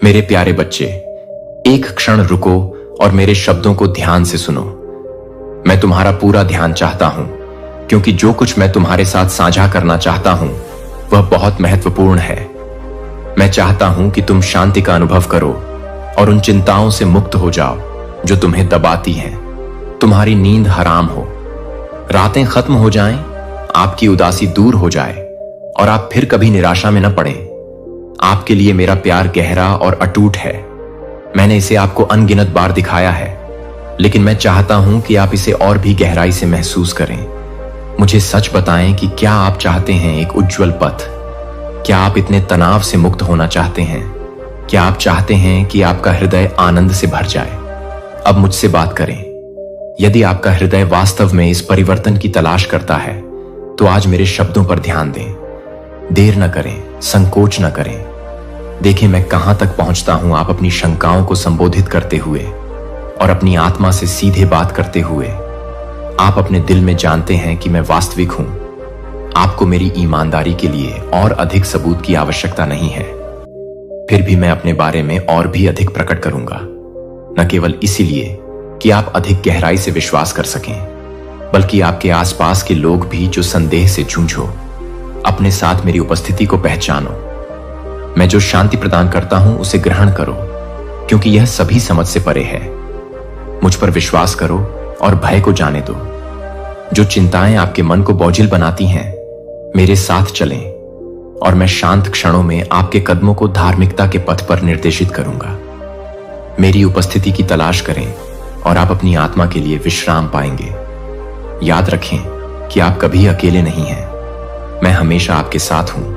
मेरे प्यारे बच्चे, एक क्षण रुको और मेरे शब्दों को ध्यान से सुनो। मैं तुम्हारा पूरा ध्यान चाहता हूं, क्योंकि जो कुछ मैं तुम्हारे साथ साझा करना चाहता हूं वह बहुत महत्वपूर्ण है। मैं चाहता हूं कि तुम शांति का अनुभव करो और उन चिंताओं से मुक्त हो जाओ जो तुम्हें दबाती हैं। तुम्हारी नींद हराम हो, रातें खत्म हो जाएं, आपकी उदासी दूर हो जाए और आप फिर कभी निराशा में न पड़ें। आपके लिए मेरा प्यार गहरा और अटूट है। मैंने इसे आपको अनगिनत बार दिखाया है, लेकिन मैं चाहता हूं कि आप इसे और भी गहराई से महसूस करें। मुझे सच बताएं कि क्या आप चाहते हैं एक उज्जवल पथ? क्या आप इतने तनाव से मुक्त होना चाहते हैं? क्या आप चाहते हैं कि आपका हृदय आनंद से भर जाए? अब मुझसे बात करें। यदि आपका हृदय वास्तव में इस परिवर्तन की तलाश करता है तो आज मेरे शब्दों पर ध्यान दें। देर न करें, संकोच न करें। देखें मैं कहां तक पहुंचता हूं आप अपनी शंकाओं को संबोधित करते हुए और अपनी आत्मा से सीधे बात करते हुए। आप अपने दिल में जानते हैं कि मैं वास्तविक हूं। आपको मेरी ईमानदारी के लिए और अधिक सबूत की आवश्यकता नहीं है। फिर भी मैं अपने बारे में और भी अधिक प्रकट करूंगा, न केवल इसीलिए कि आप अधिक गहराई से विश्वास कर सकें, बल्कि आपके आसपास के लोग भी जो संदेह से जूझो, अपने साथ मेरी उपस्थिति को पहचानो। मैं जो शांति प्रदान करता हूं उसे ग्रहण करो, क्योंकि यह सभी समझ से परे है। मुझ पर विश्वास करो और भय को जाने दो। जो चिंताएं आपके मन को बोझिल बनाती हैं, मेरे साथ चलें और मैं शांत क्षणों में आपके कदमों को धार्मिकता के पथ पर निर्देशित करूंगा। मेरी उपस्थिति की तलाश करें और आप अपनी आत्मा के लिए विश्राम पाएंगे। याद रखें कि आप कभी अकेले नहीं हैं। मैं हमेशा आपके साथ हूं,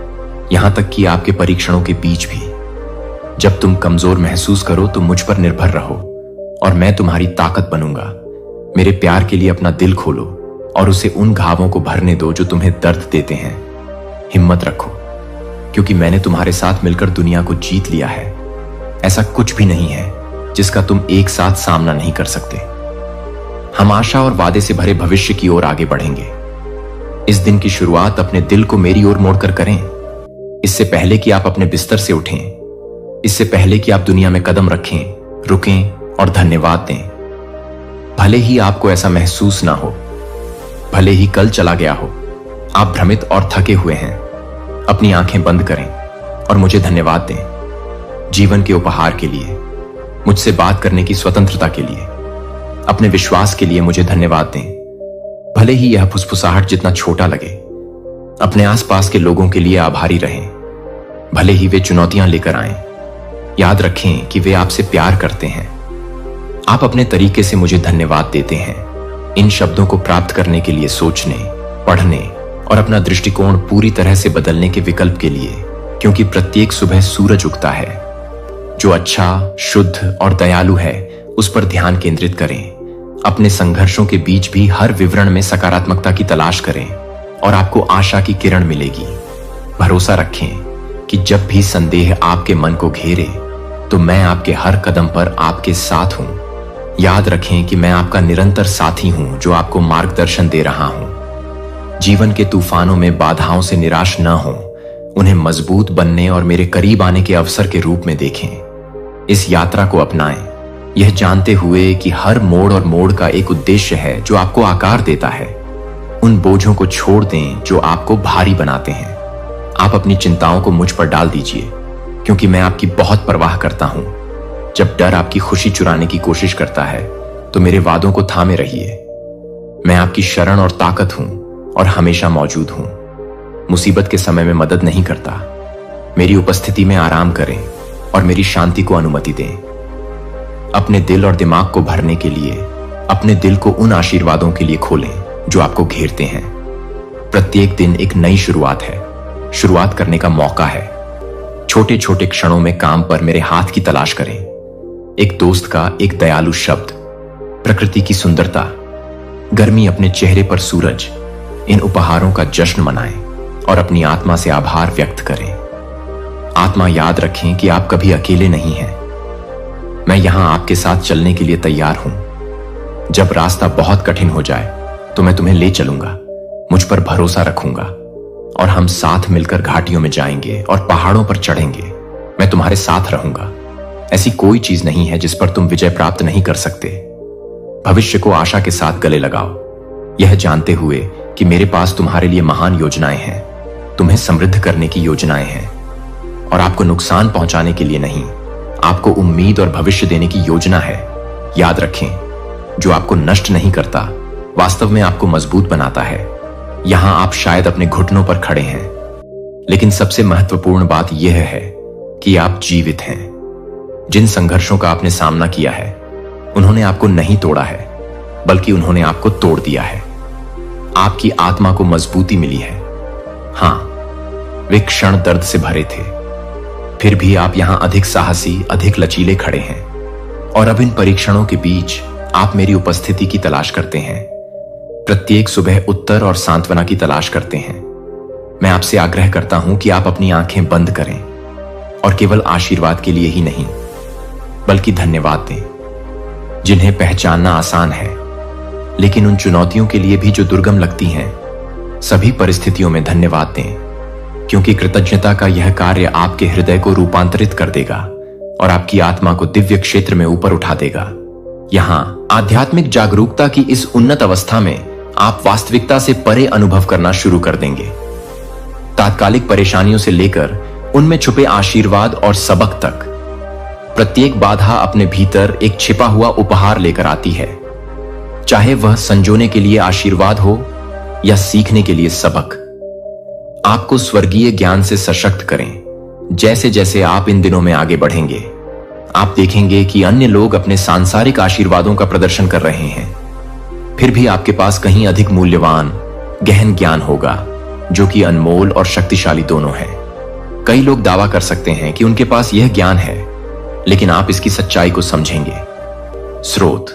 यहां तक कि आपके परीक्षणों के बीच भी। जब तुम कमजोर महसूस करो तो मुझ पर निर्भर रहो और मैं तुम्हारी ताकत बनूंगा। मेरे प्यार के लिए अपना दिल खोलो और उसे उन घावों को भरने दो जो तुम्हें दर्द देते हैं। हिम्मत रखो, क्योंकि मैंने तुम्हारे साथ मिलकर दुनिया को जीत लिया है। ऐसा कुछ भी नहीं है जिसका तुम एक साथ सामना नहीं कर सकते। हम आशा और वादे से भरे भविष्य की ओर आगे बढ़ेंगे। इस दिन की शुरुआत अपने दिल को मेरी ओर मोड़कर करें। इससे पहले कि आप अपने बिस्तर से उठें, इससे पहले कि आप दुनिया में कदम रखें, रुकें और धन्यवाद दें। भले ही आपको ऐसा महसूस ना हो, भले ही कल चला गया हो, आप भ्रमित और थके हुए हैं, अपनी आंखें बंद करें और मुझे धन्यवाद दें। जीवन के उपहार के लिए, मुझसे बात करने की स्वतंत्रता के लिए, अपने विश्वास के लिए मुझे धन्यवाद दें। भले ही यह फुसफुसाहट जितना छोटा लगे। अपने आसपास के लोगों के लिए आभारी रहें, भले ही वे चुनौतियां लेकर आएं। याद रखें कि वे आपसे प्यार करते हैं। आप अपने तरीके से मुझे धन्यवाद देते हैं। इन शब्दों को प्राप्त करने के लिए सोचने, पढ़ने और अपना दृष्टिकोण पूरी तरह से बदलने के विकल्प के लिए, क्योंकि प्रत्येक सुबह सूरज उगता है। जो अच्छा, शुद्ध और दयालु है उस पर ध्यान केंद्रित करें। अपने संघर्षों के बीच भी हर विवरण में सकारात्मकता की तलाश करें और आपको आशा की किरण मिलेगी। भरोसा रखें कि जब भी संदेह आपके मन को घेरे तो मैं आपके हर कदम पर आपके साथ हूं। याद रखें कि मैं आपका निरंतर साथी हूं जो आपको मार्गदर्शन दे रहा हूं। जीवन के तूफानों में बाधाओं से निराश न हो, उन्हें मजबूत बनने और मेरे करीब आने के अवसर के रूप में देखें। इस यात्रा को अपनाएं, यह जानते हुए कि हर मोड़ और मोड़ का एक उद्देश्य है जो आपको आकार देता है। उन बोझों को छोड़ दें जो आपको भारी बनाते हैं। आप अपनी चिंताओं को मुझ पर डाल दीजिए, क्योंकि मैं आपकी बहुत परवाह करता हूं। जब डर आपकी खुशी चुराने की कोशिश करता है तो मेरे वादों को थामे रहिए। मैं आपकी शरण और ताकत हूं और हमेशा मौजूद हूं। मुसीबत के समय में मदद नहीं करता। मेरी उपस्थिति में आराम करें और मेरी शांति को अनुमति दें। अपने दिल और दिमाग को भरने के लिए अपने दिल को उन आशीर्वादों के लिए खोलें जो आपको घेरते हैं। प्रत्येक दिन एक नई शुरुआत है, शुरुआत करने का मौका है। छोटे छोटे क्षणों में काम पर मेरे हाथ की तलाश करें। एक दोस्त का एक दयालु शब्द, प्रकृति की सुंदरता, गर्मी अपने चेहरे पर सूरज, इन उपहारों का जश्न मनाएं और अपनी आत्मा से आभार व्यक्त करें। आत्मा, याद रखें कि आप कभी अकेले नहीं हैं। मैं यहां आपके साथ चलने के लिए तैयार हूं। जब रास्ता बहुत कठिन हो जाए तो मैं तुम्हें ले चलूंगा। मुझ पर भरोसा रखूंगा और हम साथ मिलकर घाटियों में जाएंगे और पहाड़ों पर चढ़ेंगे। मैं तुम्हारे साथ रहूंगा। ऐसी कोई चीज नहीं है जिस पर तुम विजय प्राप्त नहीं कर सकते। भविष्य को आशा के साथ गले लगाओ, यह जानते हुए कि मेरे पास तुम्हारे लिए महान योजनाएं हैं, तुम्हें समृद्ध करने की योजनाएं हैं, और आपको नुकसान पहुंचाने के लिए नहीं, आपको उम्मीद और भविष्य देने की योजना है। याद रखें, जो आपको नष्ट नहीं करता वास्तव में आपको मजबूत बनाता है। यहां आप शायद अपने घुटनों पर खड़े हैं, लेकिन सबसे महत्वपूर्ण बात यह है कि आप जीवित हैं। जिन संघर्षों का आपने सामना किया है उन्होंने आपको नहीं तोड़ा है, बल्कि उन्होंने आपको तोड़ दिया है। आपकी आत्मा को मजबूती मिली है। हां, वे क्षण दर्द से भरे थे, फिर भी आप यहां अधिक साहसी, अधिक लचीले खड़े हैं। और अब इन परीक्षणों के बीच आप मेरी उपस्थिति की तलाश करते हैं। प्रत्येक सुबह उत्तर और सांत्वना की तलाश करते हैं। मैं आपसे आग्रह करता हूं कि आप अपनी आंखें बंद करें और केवल आशीर्वाद के लिए ही नहीं, बल्कि धन्यवाद दें, जिन्हें पहचानना आसान है, लेकिन उन चुनौतियों के लिए भी जो दुर्गम लगती हैं। सभी परिस्थितियों में धन्यवाद दें, क्योंकि कृतज्ञता का यह कार्य आपके हृदय को रूपांतरित कर देगा और आपकी आत्मा को दिव्य क्षेत्र में ऊपर उठा देगा। यहां आध्यात्मिक जागरूकता की इस उन्नत अवस्था में आप वास्तविकता से परे अनुभव करना शुरू कर देंगे। तात्कालिक परेशानियों से लेकर उनमें छुपे आशीर्वाद और सबक तक, प्रत्येक बाधा अपने भीतर एक छिपा हुआ उपहार लेकर आती है, चाहे वह संजोने के लिए आशीर्वाद हो या सीखने के लिए सबक। आपको स्वर्गीय ज्ञान से सशक्त करें। जैसे जैसे आप इन दिनों में आगे बढ़ेंगे, आप देखेंगे कि अन्य लोग अपने सांसारिक आशीर्वादों का प्रदर्शन कर रहे हैं, फिर भी आपके पास कहीं अधिक मूल्यवान गहन ज्ञान होगा, जो कि अनमोल और शक्तिशाली दोनों है। कई लोग दावा कर सकते हैं कि उनके पास यह ज्ञान है, लेकिन आप इसकी सच्चाई को समझेंगे। स्रोत,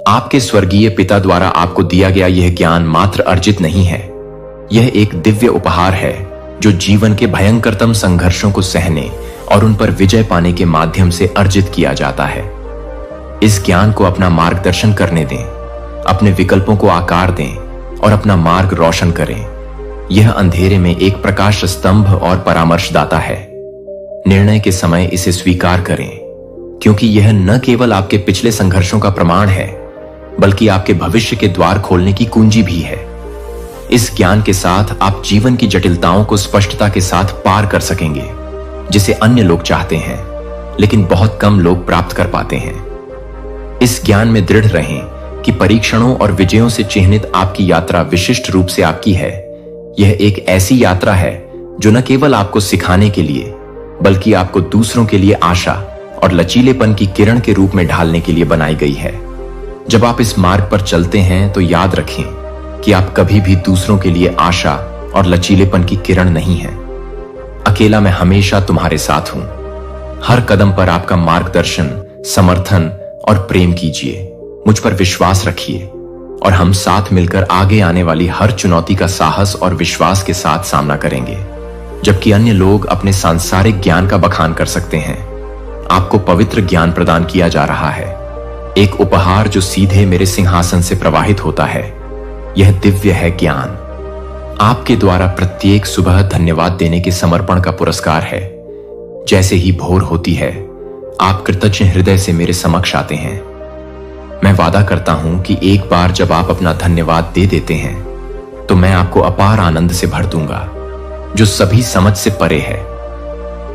आपके स्वर्गीय पिता द्वारा आपको दिया गया यह ज्ञान मात्र अर्जित नहीं है, यह एक दिव्य उपहार है जो जीवन के भयंकरतम संघर्षों को सहने और उन पर विजय पाने के माध्यम से अर्जित किया जाता है। इस ज्ञान को अपना मार्गदर्शन करने दें, अपने विकल्पों को आकार दें और अपना मार्ग रोशन करें। यह अंधेरे में एक प्रकाश स्तंभ और परामर्शदाता है। निर्णय के समय इसे स्वीकार करें, क्योंकि यह न केवल आपके पिछले संघर्षों का प्रमाण है, बल्कि आपके भविष्य के द्वार खोलने की कुंजी भी है। इस ज्ञान के साथ आप जीवन की जटिलताओं को स्पष्टता के साथ पार कर सकेंगे, जिसे अन्य लोग चाहते हैं, लेकिन बहुत कम लोग प्राप्त कर पाते हैं। इस ज्ञान में दृढ़ रहें कि परीक्षणों और विजयों से चिन्हित आपकी यात्रा विशिष्ट रूप से आपकी है। यह एक ऐसी यात्रा है जो न केवल आपको सिखाने के लिए, बल्कि आपको दूसरों के लिए आशा और लचीलेपन की किरण के रूप में ढालने के लिए बनाई गई है। जब आप इस मार्ग पर चलते हैं तो याद रखें कि आप कभी भी दूसरों के लिए आशा और लचीलेपन की किरण नहीं हैं। अकेला मैं हमेशा तुम्हारे साथ हूं। हर कदम पर आपका मार्गदर्शन, समर्थन और प्रेम कीजिए। मुझ पर विश्वास रखिए और हम साथ मिलकर आगे आने वाली हर चुनौती का साहस और विश्वास के साथ सामना करेंगे। जबकि अन्य लोग अपने सांसारिक ज्ञान का बखान कर सकते हैं, आपको पवित्र ज्ञान प्रदान किया जा रहा है, एक उपहार जो सीधे मेरे सिंहासन से प्रवाहित होता है। यह दिव्य है ज्ञान। आपके द्वारा प्रत्येक सुबह धन्यवाद देने के समर्पण का पुरस्कार है। जैसे ही भोर होती है, आप कृतज्ञ हृदय से मेरे समक्ष आते हैं। मैं वादा करता हूं कि एक बार जब आप अपना धन्यवाद दे देते हैं, तो मैं आपको अपार आनंद से भर दूंगा, जो सभी समझ से परे है।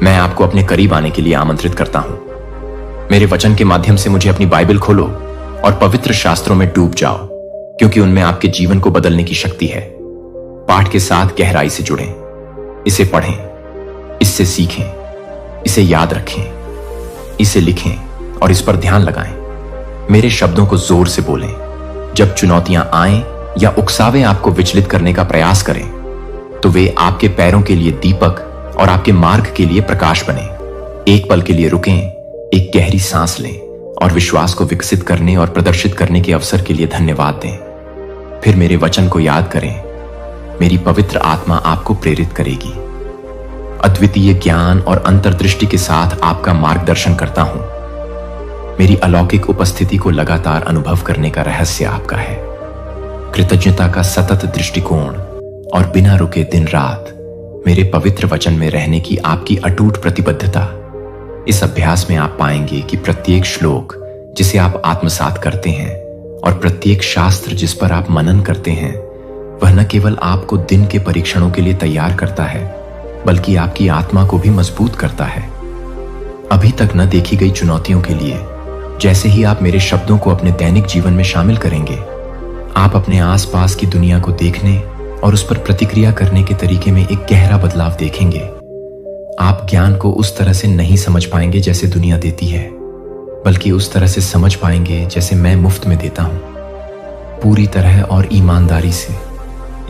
मैं आपको अपने करीब आने के लिए आमंत्रित करता हूं। मेरे वचन के माध्यम से मुझे अपनी बाइबल खोलो और पवित्र शास्त्रों में डूब जाओ, क्योंकि उनमें आपके जीवन को बदलने की शक्ति है। पाठ के साथ गहराई से जुड़ें, इसे पढ़ें, इससे सीखें, इसे याद रखें, इसे लिखें और इस पर ध्यान लगाएं। मेरे शब्दों को जोर से बोलें। जब चुनौतियां आएं या उकसावे आपको विचलित करने का प्रयास करें, तो वे आपके पैरों के लिए दीपक और आपके मार्ग के लिए प्रकाश बने। एक पल के लिए रुकें, एक गहरी सांस लें और विश्वास को विकसित करने और प्रदर्शित करने के अवसर के लिए धन्यवाद दें। फिर मेरे वचन को याद करें। मेरी पवित्र आत्मा आपको प्रेरित करेगी। अद्वितीय ज्ञान और अंतर्दृष्टि के साथ आपका मार्गदर्शन करता हूं। मेरी अलौकिक उपस्थिति को लगातार अनुभव करने का रहस्य आपका है। कृतज्ञता का सतत दृष्टिकोण और बिना रुके दिन रात मेरे पवित्र वचन में रहने की आपकी अटूट प्रतिबद्धता इस अभ्यास में आप पाएंगे कि प्रत्येक श्लोक जिसे आप आत्मसात करते हैं और प्रत्येक शास्त्र जिस पर आप मनन करते हैं, वह न केवल आपको दिन के परीक्षणों के लिए तैयार करता है, बल्कि आपकी आत्मा को भी मजबूत करता है। अभी तक न देखी गई चुनौतियों के लिए जैसे ही आप मेरे शब्दों को अपने दैनिक जीवन में शामिल करेंगे, आप अपने आसपास की दुनिया को देखने और उस पर प्रतिक्रिया करने के तरीके में एक गहरा बदलाव देखेंगे। आप ज्ञान को उस तरह से नहीं समझ पाएंगे जैसे दुनिया देती है, बल्कि उस तरह से समझ पाएंगे जैसे मैं मुफ्त में देता हूं, पूरी तरह और ईमानदारी से।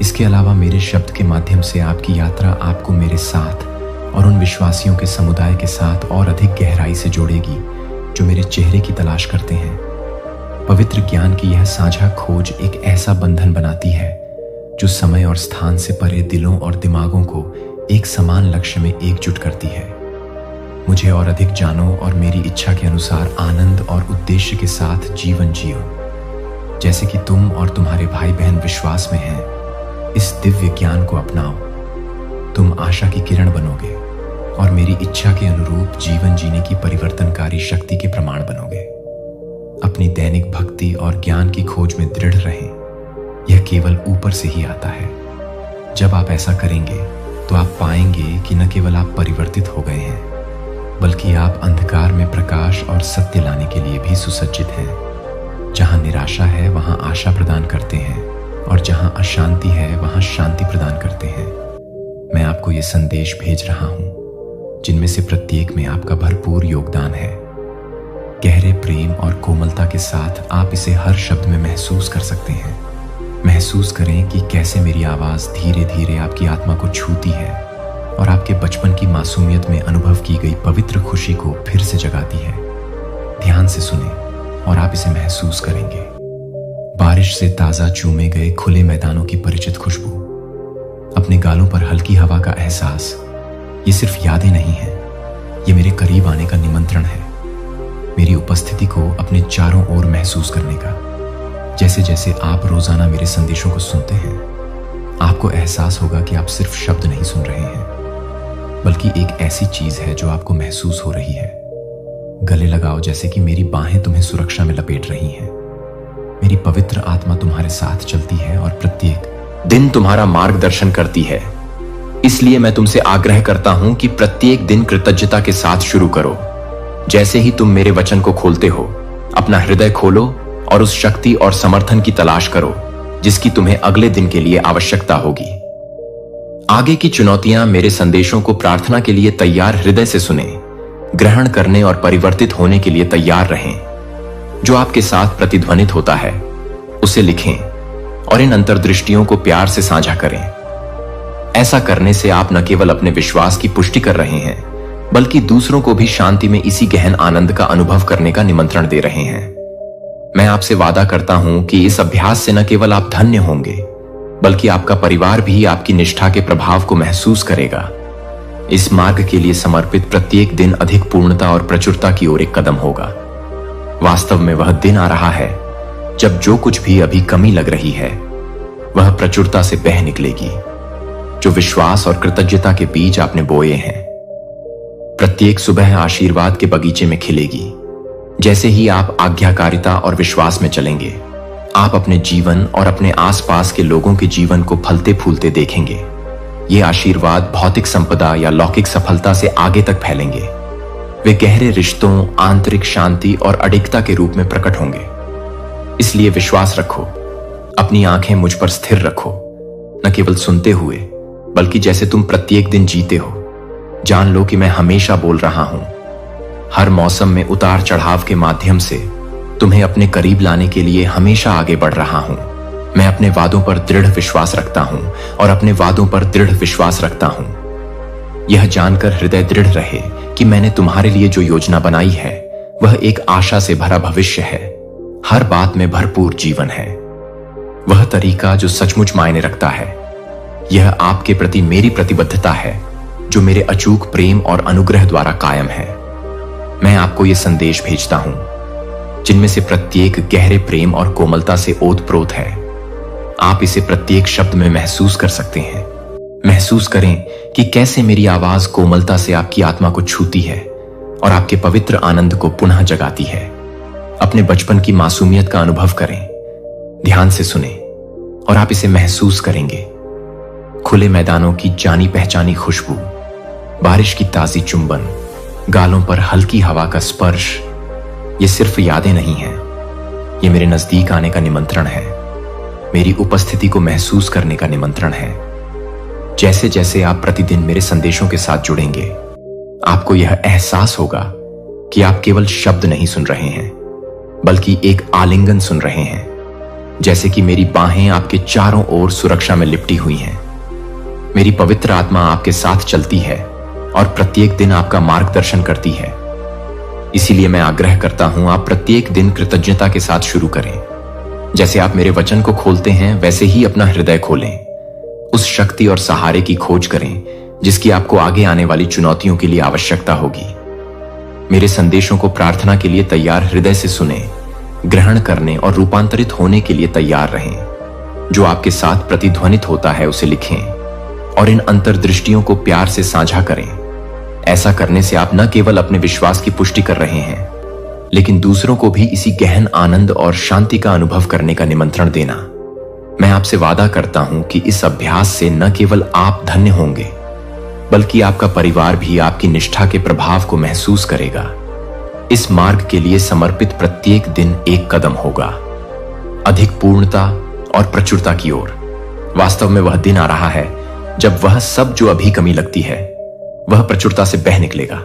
इसके अलावा मेरे शब्द के माध्यम से आपकी यात्रा आपको मेरे साथ और उन विश्वासियों के समुदाय के साथ और अधिक गहराई से जोड़ेगी जो मेरे चेहरे की तलाश करते हैं। पवित्र ज्ञान की यह साझा खोज एक ऐसा बंधन बनाती है जो समय और स्थान से परे दिलों और दिमागों को एक समान लक्ष्य में एकजुट करती है। मुझे और अधिक जानो और मेरी इच्छा के अनुसार आनंद और उद्देश्य के साथ जीवन जियो। जैसे कि तुम और तुम्हारे भाई बहन विश्वास में हैं, इस दिव्य ज्ञान को अपनाओ। तुम आशा की किरण बनोगे और मेरी इच्छा के अनुरूप जीवन जीने की परिवर्तनकारी शक्ति के प्रमाण बनोगे। अपनी दैनिक भक्ति और ज्ञान की खोज में दृढ़ रहें। यह केवल ऊपर से ही आता है। जब आप ऐसा करेंगे तो आप पाएंगे कि न केवल आप परिवर्तित हो गए हैं, बल्कि आप अंधकार में प्रकाश और सत्य लाने के लिए भी सुसज्जित हैं। जहां निराशा है वहां आशा प्रदान करते हैं, और जहां अशांति है वहां शांति प्रदान करते हैं। मैं आपको ये संदेश भेज रहा हूं जिनमें से प्रत्येक में आपका भरपूर योगदान है। गहरे प्रेम और कोमलता के साथ आप इसे हर शब्द में महसूस कर सकते हैं। महसूस करें कि कैसे मेरी आवाज धीरे धीरे आपकी आत्मा को छूती है और आपके बचपन की मासूमियत में अनुभव की गई पवित्र खुशी को फिर से जगाती है। ध्यान से सुने और आप इसे महसूस करेंगे। बारिश से ताजा चूमे गए खुले मैदानों की परिचित खुशबू, अपने गालों पर हल्की हवा का एहसास, ये सिर्फ यादें नहीं हैं, ये मेरे करीब आने का निमंत्रण है। मेरी उपस्थिति को अपने चारों ओर महसूस करने का। जैसे जैसे आप रोजाना मेरे संदेशों को सुनते हैं, आपको एहसास होगा कि आप सिर्फ शब्द नहीं सुन रहे हैं, बल्कि एक ऐसी चीज है जो आपको महसूस हो रही है। गले लगाओ जैसे कि मेरी बाहें तुम्हें सुरक्षा में लपेट रही हैं। मेरी पवित्र आत्मा तुम्हारे साथ चलती है और प्रत्येक दिन तुम्हारा मार्गदर्शन करती है। इसलिए मैं तुमसे आग्रह करता हूं कि प्रत्येक दिन कृतज्ञता के साथ शुरू करो। जैसे ही तुम मेरे वचन को खोलते हो, अपना हृदय खोलो और उस शक्ति और समर्थन की तलाश करो जिसकी तुम्हें अगले दिन के लिए आवश्यकता होगी। आगे की चुनौतियां मेरे संदेशों को प्रार्थना के लिए तैयार हृदय से सुने, ग्रहण करने और परिवर्तित होने के लिए तैयार रहें। जो आपके साथ प्रतिध्वनित होता है उसे लिखें और इन अंतर्दृष्टियों को प्यार से साझा करें। ऐसा करने से आप न केवल अपने विश्वास की पुष्टि कर रहे हैं, बल्कि दूसरों को भी शांति में इसी गहन आनंद का अनुभव करने का निमंत्रण दे रहे हैं। मैं आपसे वादा करता हूं कि इस अभ्यास से न केवल आप धन्य होंगे, बल्कि आपका परिवार भी आपकी निष्ठा के प्रभाव को महसूस करेगा। इस मार्ग के लिए समर्पित प्रत्येक दिन अधिक पूर्णता और प्रचुरता की ओर एक कदम होगा। वास्तव में वह दिन आ रहा है जब जो कुछ भी अभी कमी लग रही है वह प्रचुरता से बह निकलेगी। जो विश्वास और कृतज्ञता के बीज आपने बोए हैं, प्रत्येक सुबह आशीर्वाद के बगीचे में खिलेगी। जैसे ही आप आज्ञाकारिता और विश्वास में चलेंगे, आप अपने जीवन और अपने आसपास के लोगों के जीवन को फलते फूलते देखेंगे। ये आशीर्वाद भौतिक संपदा या लौकिक सफलता से आगे तक फैलेंगे। वे गहरे रिश्तों, आंतरिक शांति और अडिगता के रूप में प्रकट होंगे। इसलिए विश्वास रखो, अपनी आंखें मुझ पर स्थिर रखो, न केवल सुनते हुए बल्कि जैसे तुम प्रत्येक दिन जीते हो। जान लो कि मैं हमेशा बोल रहा हूं, हर मौसम में उतार चढ़ाव के माध्यम से तुम्हें अपने करीब लाने के लिए हमेशा आगे बढ़ रहा हूं। मैं अपने वादों पर दृढ़ विश्वास रखता हूं और अपने वादों पर दृढ़ विश्वास रखता हूं। यह जानकर हृदय दृढ़ रहे कि मैंने तुम्हारे लिए जो योजना बनाई है वह एक आशा से भरा भविष्य है, हर बात में भरपूर जीवन है, वह तरीका जो सचमुच मायने रखता है। यह आपके प्रति मेरी प्रतिबद्धता है जो मेरे अचूक प्रेम और अनुग्रह द्वारा कायम है। मैं आपको यह संदेश भेजता हूं जिनमें से प्रत्येक गहरे प्रेम और कोमलता से ओतप्रोत है। आप इसे प्रत्येक शब्द में महसूस कर सकते हैं। महसूस करें कि कैसे मेरी आवाज कोमलता से आपकी आत्मा को छूती है, और आपके पवित्र आनंद को पुनः जगाती है। अपने बचपन की मासूमियत का अनुभव करें, ध्यान से सुने और आप इसे महसूस करेंगे। खुले मैदानों की जानी पहचानी खुशबू, बारिश की ताजी चुंबन, गालों पर हल्की हवा का स्पर्श, ये सिर्फ यादें नहीं हैं, ये मेरे नजदीक आने का निमंत्रण है, मेरी उपस्थिति को महसूस करने का निमंत्रण है। जैसे जैसे आप प्रतिदिन मेरे संदेशों के साथ जुड़ेंगे, आपको यह एहसास होगा कि आप केवल शब्द नहीं सुन रहे हैं, बल्कि एक आलिंगन सुन रहे हैं, जैसे कि मेरी बाहें आपके चारों ओर सुरक्षा में लिपटी हुई हैं। मेरी पवित्र आत्मा आपके साथ चलती है और प्रत्येक दिन आपका मार्गदर्शन करती है। इसीलिए मैं आग्रह करता हूं, आप प्रत्येक दिन कृतज्ञता के साथ शुरू करें। जैसे आप मेरे वचन को खोलते हैं, वैसे ही अपना हृदय खोलें। उस शक्ति और सहारे की खोज करें जिसकी आपको आगे आने वाली चुनौतियों के लिए आवश्यकता होगी। मेरे संदेशों को प्रार्थना के लिए तैयार हृदय से सुने, ग्रहण करने और रूपांतरित होने के लिए तैयार रहें। जो आपके साथ प्रतिध्वनित होता है उसे लिखें और इन अंतर्दृष्टियों को प्यार से साझा करें। ऐसा करने से आप न केवल अपने विश्वास की पुष्टि कर रहे हैं, लेकिन दूसरों को भी इसी गहन आनंद और शांति का अनुभव करने का निमंत्रण देना। मैं आपसे वादा करता हूं कि इस अभ्यास से न केवल आप धन्य होंगे, बल्कि आपका परिवार भी आपकी निष्ठा के प्रभाव को महसूस करेगा। इस मार्ग के लिए समर्पित प्रत्येक दिन एक कदम होगा, अधिक पूर्णता और प्रचुरता की ओर। वास्तव में वह दिन आ रहा है जब वह सब जो अभी कमी लगती है, वह प्रचुरता से बह निकलेगा।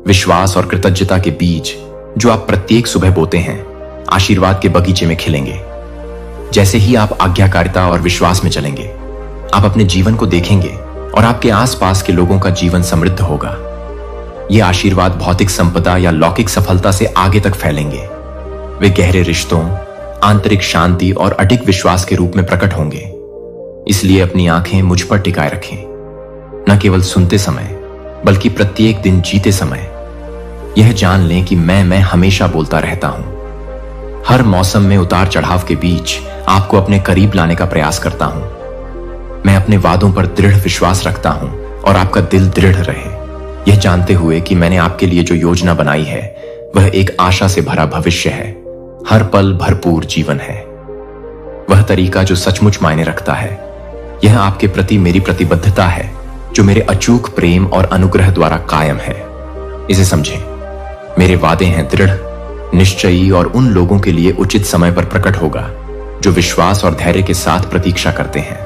विश्वास और कृतज्ञता के बीज जो आप प्रत्येक सुबह बोते हैं, आशीर्वाद के बगीचे में खिलेंगे। जैसे ही आप आज्ञाकारिता और विश्वास में चलेंगे, आप अपने जीवन को देखेंगे और आपके आसपास के लोगों का जीवन समृद्ध होगा। ये आशीर्वाद भौतिक संपदा या लौकिक सफलता से आगे तक फैलेंगे। वे गहरे रिश्तों, आंतरिक शांति और अडिग विश्वास के रूप में प्रकट होंगे। इसलिए अपनी आंखें मुझ पर टिकाए रखें, न केवल सुनते समय बल्कि प्रत्येक दिन जीते समय। यह जान लें कि मैं हमेशा बोलता रहता हूं। हर मौसम में उतार चढ़ाव के बीच आपको अपने करीब लाने का प्रयास करता हूं। मैं अपने वादों पर दृढ़ विश्वास रखता हूं और आपका दिल दृढ़ रहे, यह जानते हुए कि मैंने आपके लिए जो योजना बनाई है वह एक आशा से भरा भविष्य है, हर पल भरपूर जीवन है। वह तरीका जो सचमुच मायने रखता है। यह आपके प्रति मेरी प्रतिबद्धता है जो मेरे अचूक प्रेम और अनुग्रह द्वारा कायम है। इसे समझें, मेरे वादे हैं दृढ़, निश्चयी और उन लोगों के लिए उचित समय पर प्रकट होगा जो विश्वास और धैर्य के साथ प्रतीक्षा करते हैं।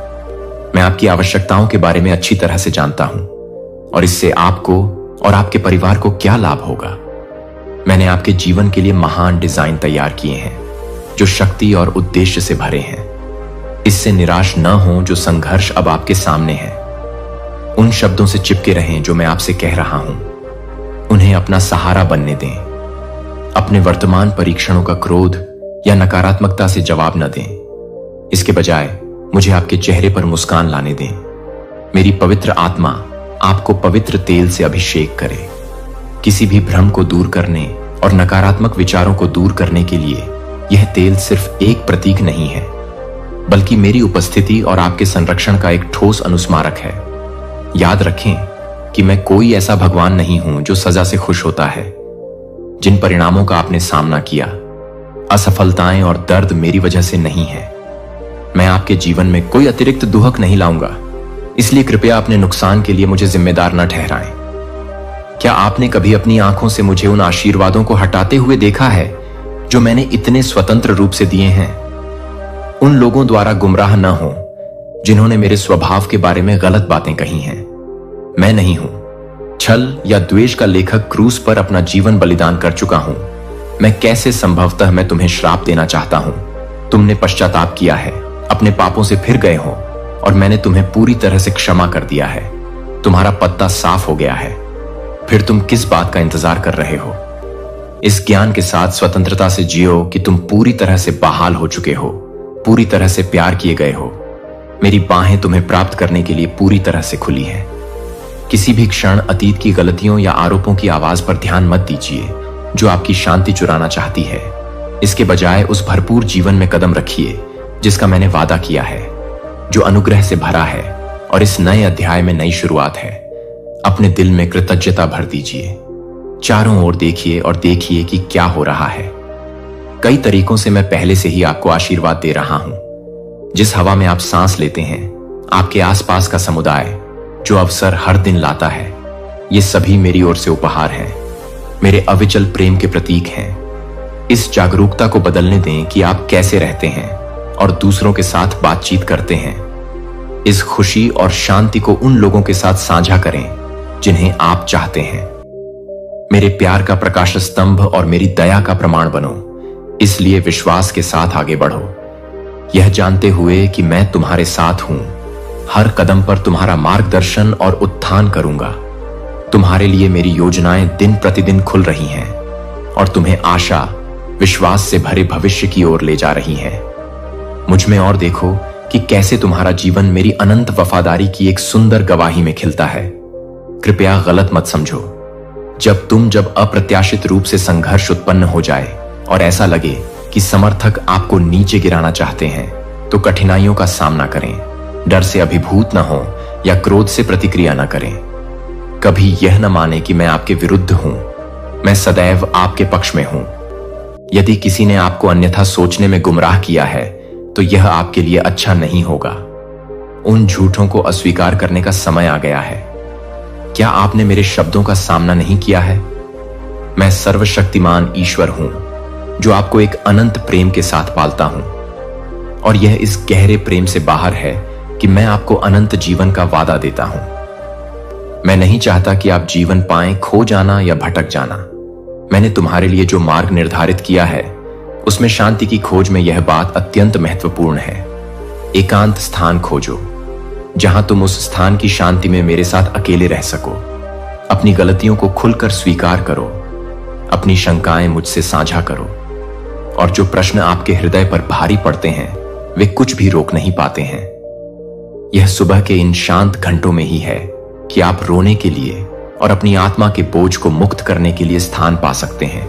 मैं आपकी आवश्यकताओं के बारे में अच्छी तरह से जानता हूं और इससे आपको और आपके परिवार को क्या लाभ होगा। मैंने आपके जीवन के लिए महान डिजाइन तैयार किए हैं जो शक्ति और उद्देश्य से भरे हैं। इससे निराश न हो जो संघर्ष अब आपके सामने है। उन शब्दों से चिपके रहें जो मैं आपसे कह रहा हूं, उन्हें अपना सहारा बनने दें। अपने वर्तमान परीक्षणों का क्रोध या नकारात्मकता से जवाब न दें। इसके बजाय मुझे आपके चेहरे पर मुस्कान लाने दें। मेरी पवित्र आत्मा आपको पवित्र तेल से अभिषेक करे। किसी भी भ्रम को दूर करने और नकारात्मक विचारों को दूर करने के लिए यह तेल सिर्फ एक प्रतीक नहीं है, बल्कि मेरी उपस्थिति और आपके संरक्षण का एक ठोस अनुस्मारक है। याद रखें कि मैं कोई ऐसा भगवान नहीं हूं जो सजा से खुश होता है। जिन परिणामों का आपने सामना किया, असफलताएं और दर्द मेरी वजह से नहीं है। मैं आपके जीवन में कोई अतिरिक्त दुहक नहीं लाऊंगा, इसलिए कृपया अपने नुकसान के लिए मुझे जिम्मेदार न ठहराएं। क्या आपने कभी अपनी आंखों से मुझे उन आशीर्वादों को हटाते हुए देखा है जो मैंने इतने स्वतंत्र रूप से दिए हैं? उन लोगों द्वारा गुमराह न हो जिन्होंने मेरे स्वभाव के बारे में गलत बातें कही हैं। मैं नहीं हूं। छल या द्वेष का लेखक क्रूस पर अपना जीवन बलिदान कर चुका हूं। मैं कैसे संभवतः मैं तुम्हें श्राप देना चाहता हूं? तुमने पश्चाताप किया है, अपने पापों से फिर गए हो और मैंने तुम्हें पूरी तरह से क्षमा कर दिया है। तुम्हारा पत्ता साफ हो गया है। फिर तुम किस बात का इंतजार कर रहे हो? इस ज्ञान के साथ स्वतंत्रता से जियो कि तुम पूरी तरह से बहाल हो चुके हो, पूरी तरह से प्यार किए गए हो। मेरी बाहें तुम्हें प्राप्त करने के लिए पूरी तरह से खुली हैं। किसी भी क्षण अतीत की गलतियों या आरोपों की आवाज पर ध्यान मत दीजिए जो आपकी शांति चुराना चाहती है। इसके बजाय उस भरपूर जीवन में कदम रखिए जिसका मैंने वादा किया है, जो अनुग्रह से भरा है और इस नए अध्याय में नई शुरुआत है। अपने दिल में कृतज्ञता भर दीजिए। चारों ओर देखिए और देखिए कि क्या हो रहा है। कई तरीकों से मैं पहले से ही आपको आशीर्वाद दे रहा हूं। जिस हवा में आप सांस लेते हैं, आपके आसपास का समुदाय जो अवसर हर दिन लाता है, ये सभी मेरी ओर से उपहार हैं, मेरे अविचल प्रेम के प्रतीक हैं। इस जागरूकता को बदलने दें कि आप कैसे रहते हैं और दूसरों के साथ बातचीत करते हैं। इस खुशी और शांति को उन लोगों के साथ साझा करें जिन्हें आप चाहते हैं। मेरे प्यार का प्रकाश स्तंभ और मेरी दया का प्रमाण बनो। इसलिए विश्वास के साथ आगे बढ़ो, यह जानते हुए कि मैं तुम्हारे साथ हूं। हर कदम पर तुम्हारा मार्गदर्शन और उत्थान करूंगा। तुम्हारे लिए मेरी योजनाएं दिन प्रतिदिन खुल रही हैं और तुम्हें आशा, विश्वास से भरे भविष्य की ओर ले जा रही हैं। मुझ में और देखो कि कैसे तुम्हारा जीवन मेरी अनंत वफादारी की एक सुंदर गवाही में खिलता है। कृपया गलत मत समझो। जब अप्रत्याशित रूप से संघर्ष उत्पन्न हो जाए और ऐसा लगे कि समर्थक आपको नीचे गिराना चाहते हैं, तो कठिनाइयों का सामना करें। डर से अभिभूत न हो या क्रोध से प्रतिक्रिया न करें। कभी यह न माने कि मैं आपके विरुद्ध हूं। मैं सदैव आपके पक्ष में हूं। यदि किसी ने आपको अन्यथा सोचने में गुमराह किया है, तो यह आपके लिए अच्छा नहीं होगा। उन झूठों को अस्वीकार करने का समय आ गया है। क्या आपने मेरे शब्दों का सामना नहीं किया है? मैं सर्वशक्तिमान ईश्वर हूं जो आपको एक अनंत प्रेम के साथ पालता हूं, और यह इस गहरे प्रेम से बाहर है कि मैं आपको अनंत जीवन का वादा देता हूं। मैं नहीं चाहता कि आप जीवन पाएं खो जाना या भटक जाना। मैंने तुम्हारे लिए जो मार्ग निर्धारित किया है, उसमें शांति की खोज में यह बात अत्यंत महत्वपूर्ण है। एकांत स्थान खोजो जहां तुम उस स्थान की शांति में मेरे साथ अकेले रह सको। अपनी गलतियों को खुलकर स्वीकार करो। अपनी शंकाएं मुझसे साझा करो, और जो प्रश्न आपके हृदय पर भारी पड़ते हैं, वे कुछ भी रोक नहीं पाते हैं। यह सुबह के इन शांत घंटों में ही है कि आप रोने के लिए और अपनी आत्मा के बोझ को मुक्त करने के लिए स्थान पा सकते हैं।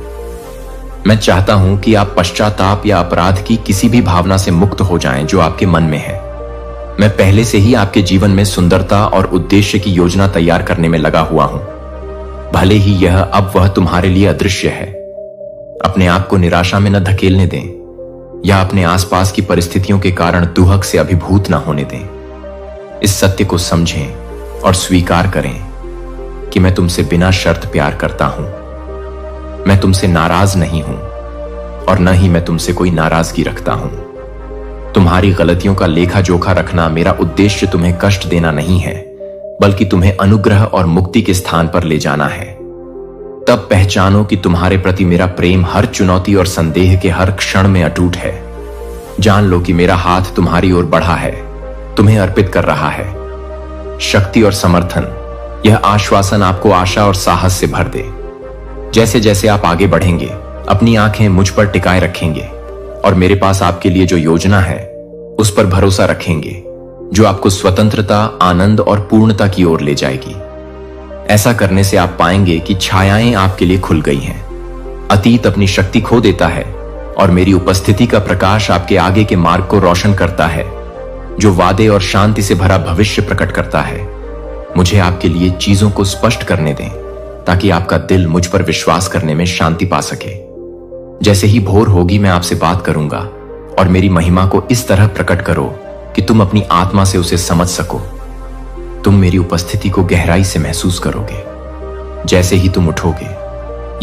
मैं चाहता हूं कि आप पश्चाताप या अपराध की किसी भी भावना से मुक्त हो जाएं जो आपके मन में है। मैं पहले से ही आपके जीवन में सुंदरता और उद्देश्य की योजना तैयार करने में लगा हुआ हूं। भले ही यह अब वह तुम्हारे लिए अदृश्य है। अपने आप को निराशा में न धकेलने दें या अपने आसपास की परिस्थितियों के कारण दुहक से अभिभूत न होने दें। इस सत्य को समझें और स्वीकार करें कि मैं तुमसे बिना शर्त प्यार करता हूं। मैं तुमसे नाराज नहीं हूं और न ही मैं तुमसे कोई नाराजगी रखता हूं। तुम्हारी गलतियों का लेखा जोखा रखना मेरा उद्देश्य तुम्हें कष्ट देना नहीं है, बल्कि तुम्हें अनुग्रह और मुक्ति के स्थान पर ले जाना है। तब पहचानो कि तुम्हारे प्रति मेरा प्रेम हर चुनौती और संदेह के हर क्षण में अटूट है। जान लो कि मेरा हाथ तुम्हारी ओर बढ़ा है, तुम्हें अर्पित कर रहा है। शक्ति और समर्थन, यह आश्वासन आपको आशा और साहस से भर दे। जैसे जैसे आप आगे बढ़ेंगे, अपनी आंखें मुझ पर टिकाए रखेंगे और मेरे पास आपके लिए जो योजना है उस पर भरोसा रखेंगे, जो आपको स्वतंत्रता, आनंद और पूर्णता की ओर ले जाएगी। ऐसा करने से आप पाएंगे कि छायाएं आपके लिए खुल गई हैं। अतीत अपनी शक्ति खो देता है और मेरी उपस्थिति का प्रकाश आपके आगे के मार्ग को रोशन करता है, जो वादे और शांति से भरा भविष्य प्रकट करता है। मुझे आपके लिए चीजों को स्पष्ट करने दें ताकि आपका दिल मुझ पर विश्वास करने में शांति पा सके। जैसे ही भोर होगी, मैं आपसे बात करूंगा और मेरी महिमा को इस तरह प्रकट करो कि तुम अपनी आत्मा से उसे समझ सको। तुम मेरी उपस्थिति को गहराई से महसूस करोगे। जैसे ही तुम उठोगे,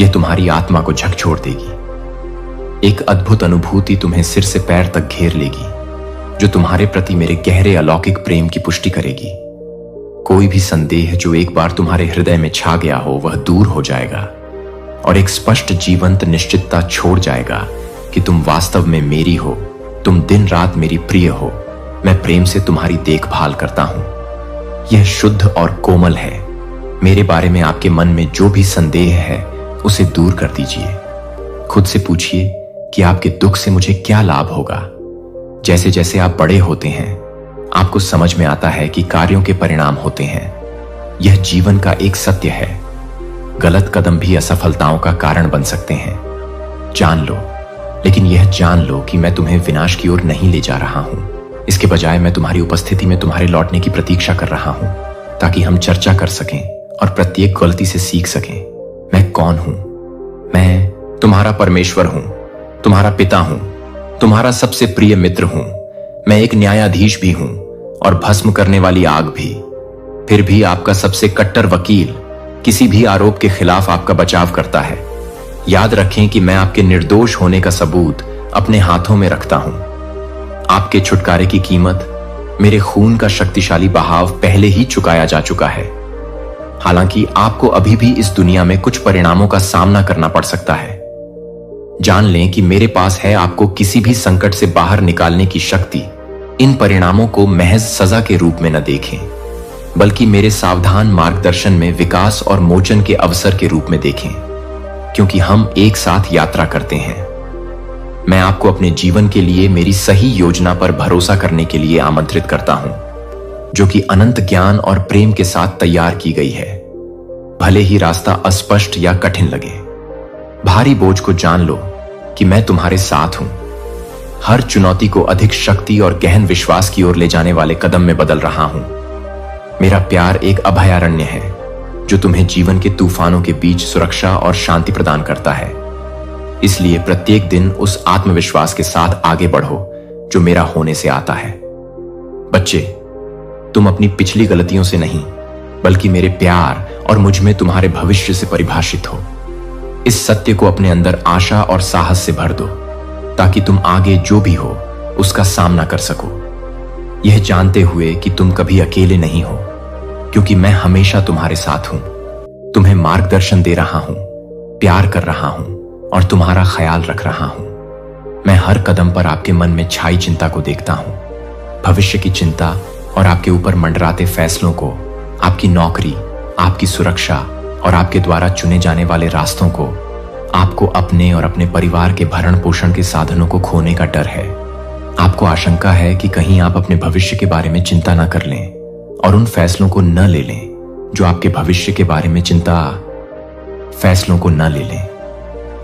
यह तुम्हारी आत्मा को झकझोर देगी। एक अद्भुत अनुभूति तुम्हें सिर से पैर तक घेर लेगी, जो तुम्हारे प्रति मेरे गहरे अलौकिक प्रेम की पुष्टि करेगी। कोई भी संदेह जो एक बार तुम्हारे हृदय में छा गया हो, वह दूर हो जाएगा और एक स्पष्ट जीवंत निश्चितता छोड़ जाएगा कि तुम वास्तव में मेरी हो। तुम दिन रात मेरी प्रिय हो। मैं प्रेम से तुम्हारी देखभाल करता हूं। यह शुद्ध और कोमल है। मेरे बारे में आपके मन में जो भी संदेह है, उसे दूर कर दीजिए। खुद से पूछिए कि आपके दुख से मुझे क्या लाभ होगा। जैसे जैसे आप बड़े होते हैं, आपको समझ में आता है कि कार्यों के परिणाम होते हैं। यह जीवन का एक सत्य है। गलत कदम भी असफलताओं का कारण बन सकते हैं, जान लो। लेकिन यह जान लो कि मैं तुम्हें विनाश की ओर नहीं ले जा रहा हूं। इसके बजाय मैं तुम्हारी उपस्थिति में तुम्हारे लौटने की प्रतीक्षा कर रहा हूं, ताकि हम चर्चा कर सकें और प्रत्येक गलती से सीख सकें। मैं कौन हूं। मैं तुम्हारा परमेश्वर हूं, तुम्हारा पिता हूं, तुम्हारा सबसे प्रिय मित्र हूं। मैं एक न्यायाधीश भी हूं और भस्म करने वाली आग भी। फिर भी आपका सबसे कट्टर वकील किसी भी आरोप के खिलाफ आपका बचाव करता है। याद रखें कि मैं आपके निर्दोष होने का सबूत अपने हाथों में रखता हूं। आपके छुटकारे की कीमत मेरे खून का शक्तिशाली बहाव पहले ही चुकाया जा चुका है। हालांकि आपको अभी भी इस दुनिया में कुछ परिणामों का सामना करना पड़ सकता है। जान लें कि मेरे पास है आपको किसी भी संकट से बाहर निकालने की शक्ति। इन परिणामों को महज सजा के रूप में न देखें, बल्कि मेरे सावधान मार्गदर्शन में विकास और मोचन के अवसर के रूप में देखें, क्योंकि हम एक साथ यात्रा करते हैं। मैं आपको अपने जीवन के लिए मेरी सही योजना पर भरोसा करने के लिए आमंत्रित करता हूं, जो कि अनंत ज्ञान और प्रेम के साथ तैयार की गई है। भले ही रास्ता अस्पष्ट या कठिन लगे, भारी बोझ को जान लो कि मैं तुम्हारे साथ हूं। हर चुनौती को अधिक शक्ति और गहन विश्वास की ओर ले जाने वाले कदम में बदल रहा हूं। मेरा प्यार एक अभयारण्य है जो तुम्हें जीवन के तूफानों के बीच सुरक्षा और शांति प्रदान करता है। इसलिए प्रत्येक दिन उस आत्मविश्वास के साथ आगे बढ़ो जो मेरा होने से आता है। बच्चे, तुम अपनी पिछली गलतियों से नहीं, बल्कि मेरे प्यार और मुझ में तुम्हारे भविष्य से परिभाषित हो। इस सत्य को अपने अंदर आशा और साहस से भर दो, ताकि तुम आगे जो भी हो उसका सामना कर सको, यह जानते हुए कि तुम कभी अकेले नहीं हो, क्योंकि मैं हमेशा तुम्हारे साथ हूं। तुम्हें मार्गदर्शन दे रहा हूं, प्यार कर रहा हूं और तुम्हारा ख्याल रख रहा हूं। मैं हर कदम पर आपके मन में छाई चिंता को देखता हूं, भविष्य की चिंता और आपके ऊपर मंडराते फैसलों को, आपकी नौकरी, आपकी सुरक्षा और आपके द्वारा चुने जाने वाले रास्तों को। आपको अपने और अपने परिवार के भरण पोषण के साधनों को खोने का डर है। आपको आशंका है कि कहीं आप अपने भविष्य के बारे में चिंता न कर लें और उन फैसलों को न ले लें जो आपके भविष्य के बारे में फैसलों को न ले लें।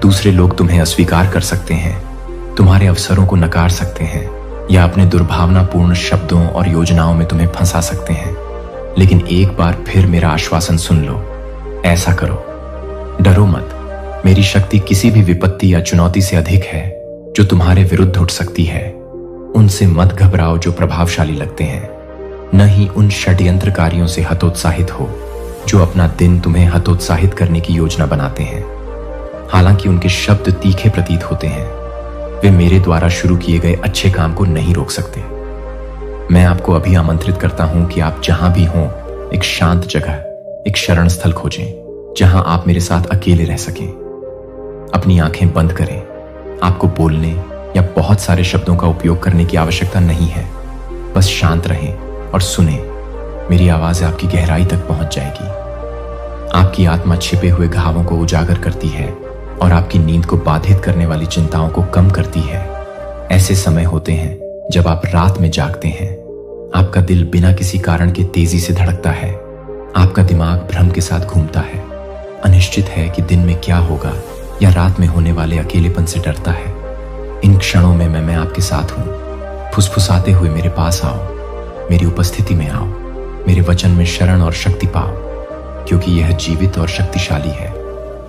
दूसरे लोग तुम्हें अस्वीकार कर सकते हैं, तुम्हारे अवसरों को नकार सकते हैं या अपने दुर्भावनापूर्ण शब्दों और योजनाओं में तुम्हें फंसा सकते हैं। लेकिन एक बार फिर मेरा आश्वासन सुन लो, ऐसा करो, डरो मत। मेरी शक्ति किसी भी विपत्ति या चुनौती से अधिक है जो तुम्हारे विरुद्ध उठ सकती है। उनसे मत घबराओ जो प्रभावशाली लगते हैं, न ही उन षड्यंत्रकारियों से हतोत्साहित हो जो अपना दिन तुम्हें हतोत्साहित करने की योजना बनाते हैं। हालांकि उनके शब्द तीखे प्रतीत होते हैं, वे मेरे द्वारा शुरू किए गए अच्छे काम को नहीं रोक सकते। मैं आपको अभी आमंत्रित करता हूं कि आप जहां भी हों, एक शांत जगह, एक शरण स्थल खोजें जहां आप मेरे साथ अकेले रह सकें। अपनी आंखें बंद करें। आपको बोलने या बहुत सारे शब्दों का उपयोग करने की आवश्यकता नहीं है। बस शांत रहें और सुने। मेरी आवाज आपकी गहराई तक पहुंच जाएगी। आपकी आत्मा छिपे हुए घावों को उजागर करती है और आपकी नींद को बाधित करने वाली चिंताओं को कम करती है। ऐसे समय होते हैं जब आप रात में जागते हैं। आपका दिल बिना किसी कारण के तेजी से धड़कता है। आपका दिमाग भ्रम के साथ घूमता है। अनिश्चित है कि दिन में क्या होगा या रात में होने वाले अकेलेपन से डरता है। इन क्षणों में मैं आपके साथ हूं। फुसफुसाते हुए मेरे पास आओ, मेरी उपस्थिति में आओ, मेरे वचन में शरण और शक्ति पाओ, क्योंकि यह जीवित और शक्तिशाली है।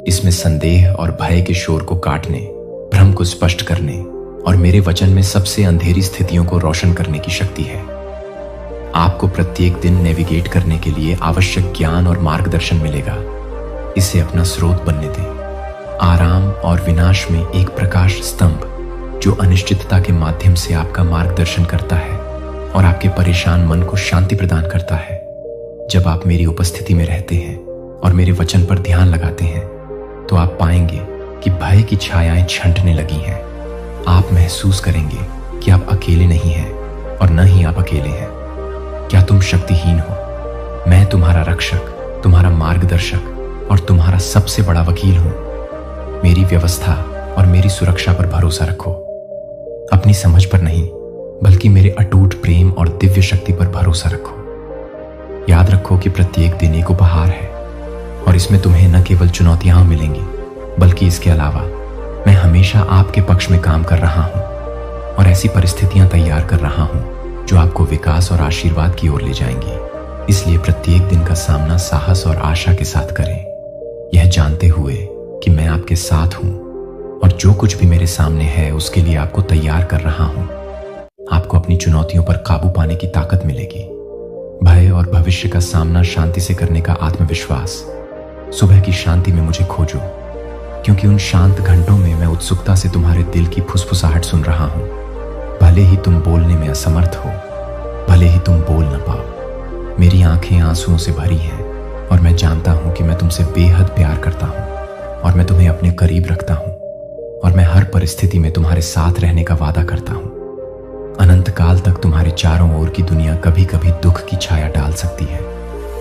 इसमें संदेह और भय के शोर को काटने, भ्रम को स्पष्ट करने और मेरे वचन में सबसे अंधेरी स्थितियों को रोशन करने की शक्ति है। आपको प्रत्येक दिन नेविगेट करने के लिए आवश्यक ज्ञान और मार्गदर्शन मिलेगा। इसे अपना स्रोत बनने दें। आराम और विनाश में एक प्रकाश स्तंभ जो अनिश्चितता के माध्यम से आपका मार्गदर्शन करता है और आपके परेशान मन को शांति प्रदान करता है। जब आप मेरी उपस्थिति में रहते हैं और मेरे वचन पर ध्यान लगाते हैं, तो आप पाएंगे कि भय की छायाएं छंटने लगी हैं। आप महसूस करेंगे कि आप अकेले नहीं हैं और न ही आप अकेले हैं। क्या तुम शक्तिहीन हो? मैं तुम्हारा रक्षक, तुम्हारा मार्गदर्शक और तुम्हारा सबसे बड़ा वकील हूं। मेरी व्यवस्था और मेरी सुरक्षा पर भरोसा रखो। अपनी समझ पर नहीं, बल्कि मेरे अटूट प्रेम और दिव्य शक्ति पर भरोसा रखो। याद रखो कि प्रत्येक दिन एक उपहार है और इसमें तुम्हें न केवल चुनौतियां मिलेंगी, बल्कि इसके अलावा मैं हमेशा आपके पक्ष में काम कर रहा हूं और ऐसी परिस्थितियां तैयार कर रहा हूं जो आपको विकास और आशीर्वाद की ओर ले जाएंगी। इसलिए प्रत्येक दिन का सामना साहस और आशा के साथ करें, यह जानते हुए कि मैं आपके साथ हूं और जो कुछ भी मेरे सामने है उसके लिए आपको तैयार कर रहा हूं। आपको अपनी चुनौतियों पर काबू पाने की ताकत मिलेगी। भय और भविष्य का सामना शांति से करने का आत्मविश्वास। सुबह की शांति में मुझे खोजो, क्योंकि उन शांत घंटों में मैं उत्सुकता से तुम्हारे दिल की फुसफुसाहट सुन रहा हूं। भले ही तुम बोलने में असमर्थ हो, भले ही तुम बोल न पाओ, मेरी आंखें आंसुओं से भरी हैं और मैं जानता हूं कि मैं तुमसे बेहद प्यार करता हूं और मैं तुम्हें अपने करीब रखता हूं और मैं हर परिस्थिति में तुम्हारे साथ रहने का वादा करता हूं। अनंत काल तक तुम्हारे चारों ओर की दुनिया कभी कभी दुख की छाया डाल सकती है,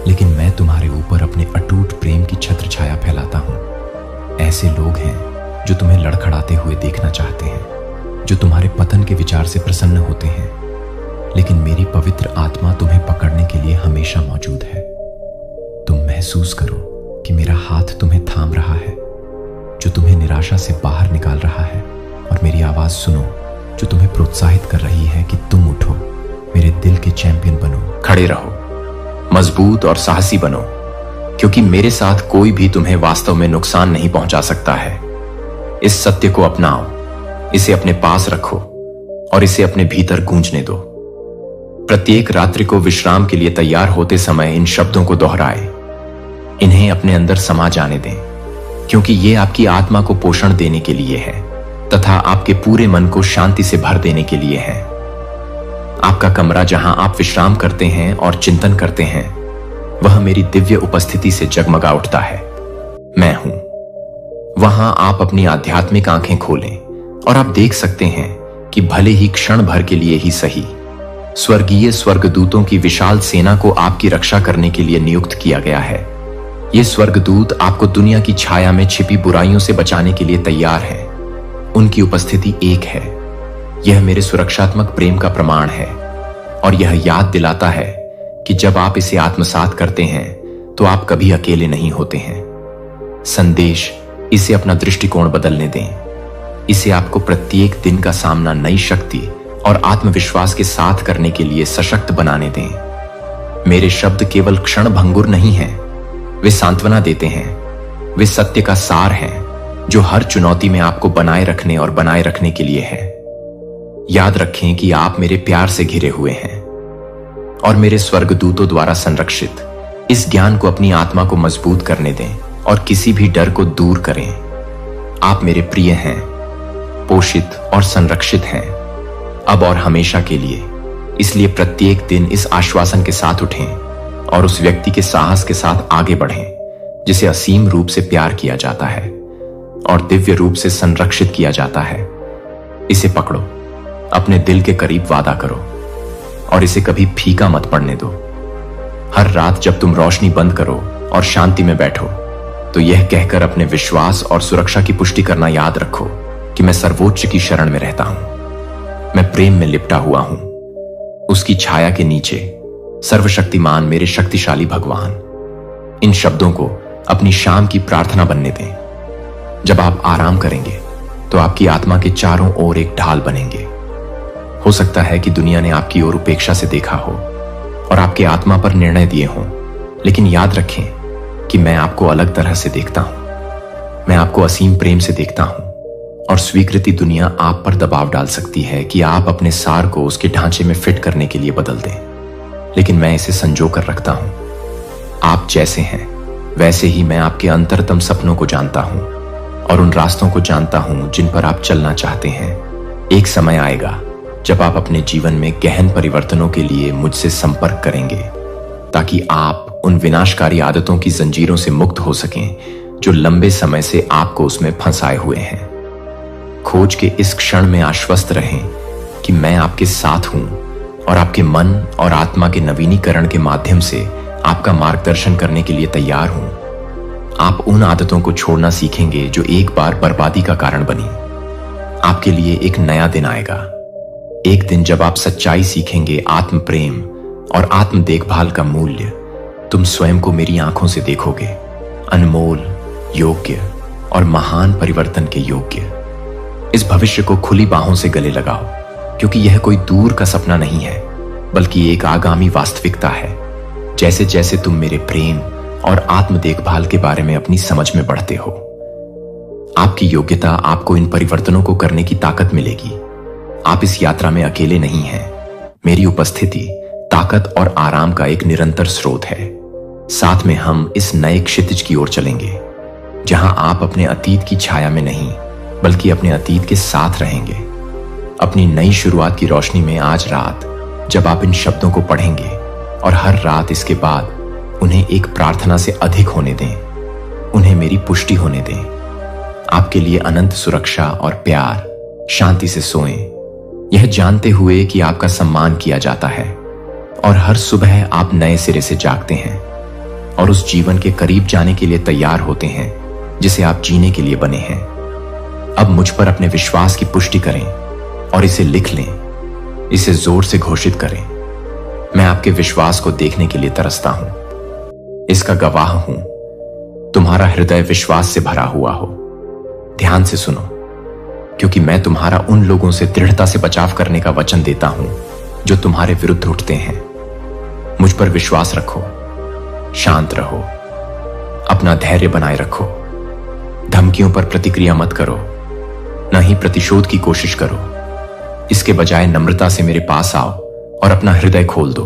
लेकिन मैं तुम्हारे ऊपर अपने अटूट प्रेम की छत्र छाया फैलाता हूं। ऐसे लोग हैं जो तुम्हें लड़खड़ाते हुए देखना चाहते हैं, जो तुम्हारे पतन के विचार से प्रसन्न होते हैं, लेकिन मेरी पवित्र आत्मा तुम्हें पकड़ने के लिए हमेशा मौजूद है। तुम महसूस करो कि मेरा हाथ तुम्हें थाम रहा है, जो तुम्हें निराशा से बाहर निकाल रहा है, और मेरी आवाज सुनो जो तुम्हें प्रोत्साहित कर रही है कि तुम उठो, मेरे दिल के चैंपियन बनो। खड़े रहो, मजबूत और साहसी बनो, क्योंकि मेरे साथ कोई भी तुम्हें वास्तव में नुकसान नहीं पहुंचा सकता है। इस सत्य को अपनाओ, इसे अपने पास रखो और इसे अपने भीतर गूंजने दो। प्रत्येक रात्रि को विश्राम के लिए तैयार होते समय इन शब्दों को दोहराए, इन्हें अपने अंदर समा जाने दें, क्योंकि ये आपकी आत्मा को पोषण देने के लिए है तथा आपके पूरे मन को शांति से भर देने के लिए है। आपका कमरा जहां आप विश्राम करते हैं और चिंतन करते हैं, वह मेरी दिव्य उपस्थिति से जगमगा उठता है। मैं हूं वहां। आप अपनी आध्यात्मिक आंखें खोलें और आप देख सकते हैं कि भले ही क्षण भर के लिए ही सही, स्वर्गीय स्वर्गदूतों की विशाल सेना को आपकी रक्षा करने के लिए नियुक्त किया गया है। ये स्वर्गदूत आपको दुनिया की छाया में छिपी बुराइयों से बचाने के लिए तैयार हैं। उनकी उपस्थिति एक है। यह मेरे सुरक्षात्मक प्रेम का प्रमाण है और यह याद दिलाता है कि जब आप इसे आत्मसात करते हैं तो आप कभी अकेले नहीं होते हैं। संदेश, इसे अपना दृष्टिकोण बदलने दें। इसे आपको प्रत्येक दिन का सामना नई शक्ति और आत्मविश्वास के साथ करने के लिए सशक्त बनाने दें। मेरे शब्द केवल क्षण भंगुर नहीं हैं, वे सांत्वना देते हैं। वे सत्य का सार हैं जो हर चुनौती में आपको बनाए रखने और बनाए रखने के लिए है। याद रखें कि आप मेरे प्यार से घिरे हुए हैं और मेरे स्वर्गदूतों द्वारा संरक्षित। इस ज्ञान को अपनी आत्मा को मजबूत करने दें और किसी भी डर को दूर करें। आप मेरे प्रिय हैं, पोषित और संरक्षित हैं, अब और हमेशा के लिए। इसलिए प्रत्येक दिन इस आश्वासन के साथ उठें और उस व्यक्ति के साहस के साथ आगे बढ़ें जिसे असीम रूप से प्यार किया जाता है और दिव्य रूप से संरक्षित किया जाता है। इसे पकड़ो, अपने दिल के करीब वादा करो और इसे कभी फीका मत पड़ने दो। हर रात जब तुम रोशनी बंद करो और शांति में बैठो, तो यह कहकर अपने विश्वास और सुरक्षा की पुष्टि करना याद रखो कि मैं सर्वोच्च की शरण में रहता हूं। मैं प्रेम में लिपटा हुआ हूं, उसकी छाया के नीचे, सर्वशक्तिमान मेरे शक्तिशाली भगवान। इन शब्दों को अपनी शाम की प्रार्थना बनने दें। जब आप आराम करेंगे तो आपकी आत्मा के चारों ओर एक ढाल बनेंगे। हो सकता है कि दुनिया ने आपकी ओर उपेक्षा से देखा हो और आपके आत्मा पर निर्णय दिए हों, लेकिन याद रखें कि मैं आपको अलग तरह से देखता हूं। मैं आपको असीम प्रेम से देखता हूं और स्वीकृति दुनिया आप पर दबाव डाल सकती है कि आप अपने सार को उसके ढांचे में फिट करने के लिए बदल दें, लेकिन मैं इसे संजो कर रखता हूं। आप जैसे हैं वैसे ही मैं आपके अंतरतम सपनों को जानता हूं और उन रास्तों को जानता हूं जिन पर आप चलना चाहते हैं। एक समय आएगा जब आप अपने जीवन में गहन परिवर्तनों के लिए मुझसे संपर्क करेंगे, ताकि आप उन विनाशकारी आदतों की जंजीरों से मुक्त हो सकें जो लंबे समय से आपको उसमें फंसाए हुए हैं। खोज के इस क्षण में आश्वस्त रहें कि मैं आपके साथ हूं और आपके मन और आत्मा के नवीनीकरण के माध्यम से आपका मार्गदर्शन करने के लिए तैयार हूं। आप उन आदतों को छोड़ना सीखेंगे जो एक बार बर्बादी का कारण बनी। आपके लिए एक नया दिन आएगा, एक दिन जब आप सच्चाई सीखेंगे, आत्म प्रेम और आत्म देखभाल का मूल्य। तुम स्वयं को मेरी आंखों से देखोगे, अनमोल, योग्य और महान परिवर्तन के योग्य। इस भविष्य को खुली बाहों से गले लगाओ, क्योंकि यह कोई दूर का सपना नहीं है, बल्कि एक आगामी वास्तविकता है। जैसे जैसे तुम मेरे प्रेम और आत्म देखभाल के बारे में अपनी समझ में बढ़ते हो, आपकी योग्यता आपको इन परिवर्तनों को करने की ताकत मिलेगी। आप इस यात्रा में अकेले नहीं हैं। मेरी उपस्थिति ताकत और आराम का एक निरंतर स्रोत है। साथ में हम इस नए क्षितिज की ओर चलेंगे, जहां आप अपने अतीत की छाया में नहीं, बल्कि अपने अतीत के साथ रहेंगे। अपनी नई शुरुआत की रोशनी में आज रात जब आप इन शब्दों को पढ़ेंगे और हर रात इसके बाद उन्हें एक प्रार्थना से अधिक होने दें, उन्हें मेरी पुष्टि होने दें। आपके लिए अनंत सुरक्षा और प्यार, शांति से सोएं, यह जानते हुए कि आपका सम्मान किया जाता है और हर सुबह आप नए सिरे से जागते हैं और उस जीवन के करीब जाने के लिए तैयार होते हैं जिसे आप जीने के लिए बने हैं। अब मुझ पर अपने विश्वास की पुष्टि करें और इसे लिख लें, इसे जोर से घोषित करें। मैं आपके विश्वास को देखने के लिए तरसता हूं, इसका गवाह हूं। तुम्हारा हृदय विश्वास से भरा हुआ हो। ध्यान से सुनो, क्योंकि मैं तुम्हारा उन लोगों से दृढ़ता से बचाव करने का वचन देता हूं जो तुम्हारे विरुद्ध उठते हैं। मुझ पर विश्वास रखो, शांत रहो, अपना धैर्य बनाए रखो। धमकियों पर प्रतिक्रिया मत करो, न ही प्रतिशोध की कोशिश करो। इसके बजाय नम्रता से मेरे पास आओ और अपना हृदय खोल दो।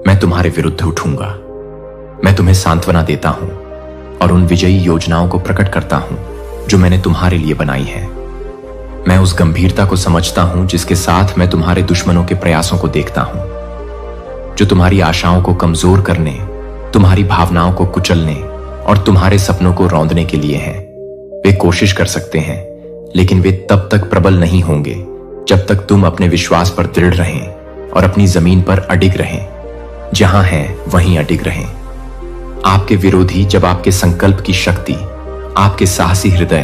मैं तुम्हारे विरुद्ध उठूंगा। मैं तुम्हें सांत्वना देता हूं और उन विजयी योजनाओं को प्रकट करता हूं जो मैंने तुम्हारे लिए बनाई है। मैं उस गंभीरता को समझता हूं जिसके साथ मैं तुम्हारे दुश्मनों के प्रयासों को देखता हूं, जो तुम्हारी आशाओं को कमजोर करने, तुम्हारी भावनाओं को कुचलने और तुम्हारे सपनों को रौंदने के लिए हैं। वे कोशिश कर सकते हैं, लेकिन वे तब तक प्रबल नहीं होंगे जब तक तुम अपने विश्वास पर दृढ़ रहें और अपनी जमीन पर अडिग रहें। जहां हैं वहीं अडिग रहें। आपके विरोधी जब आपके संकल्प की शक्ति, आपके साहसी हृदय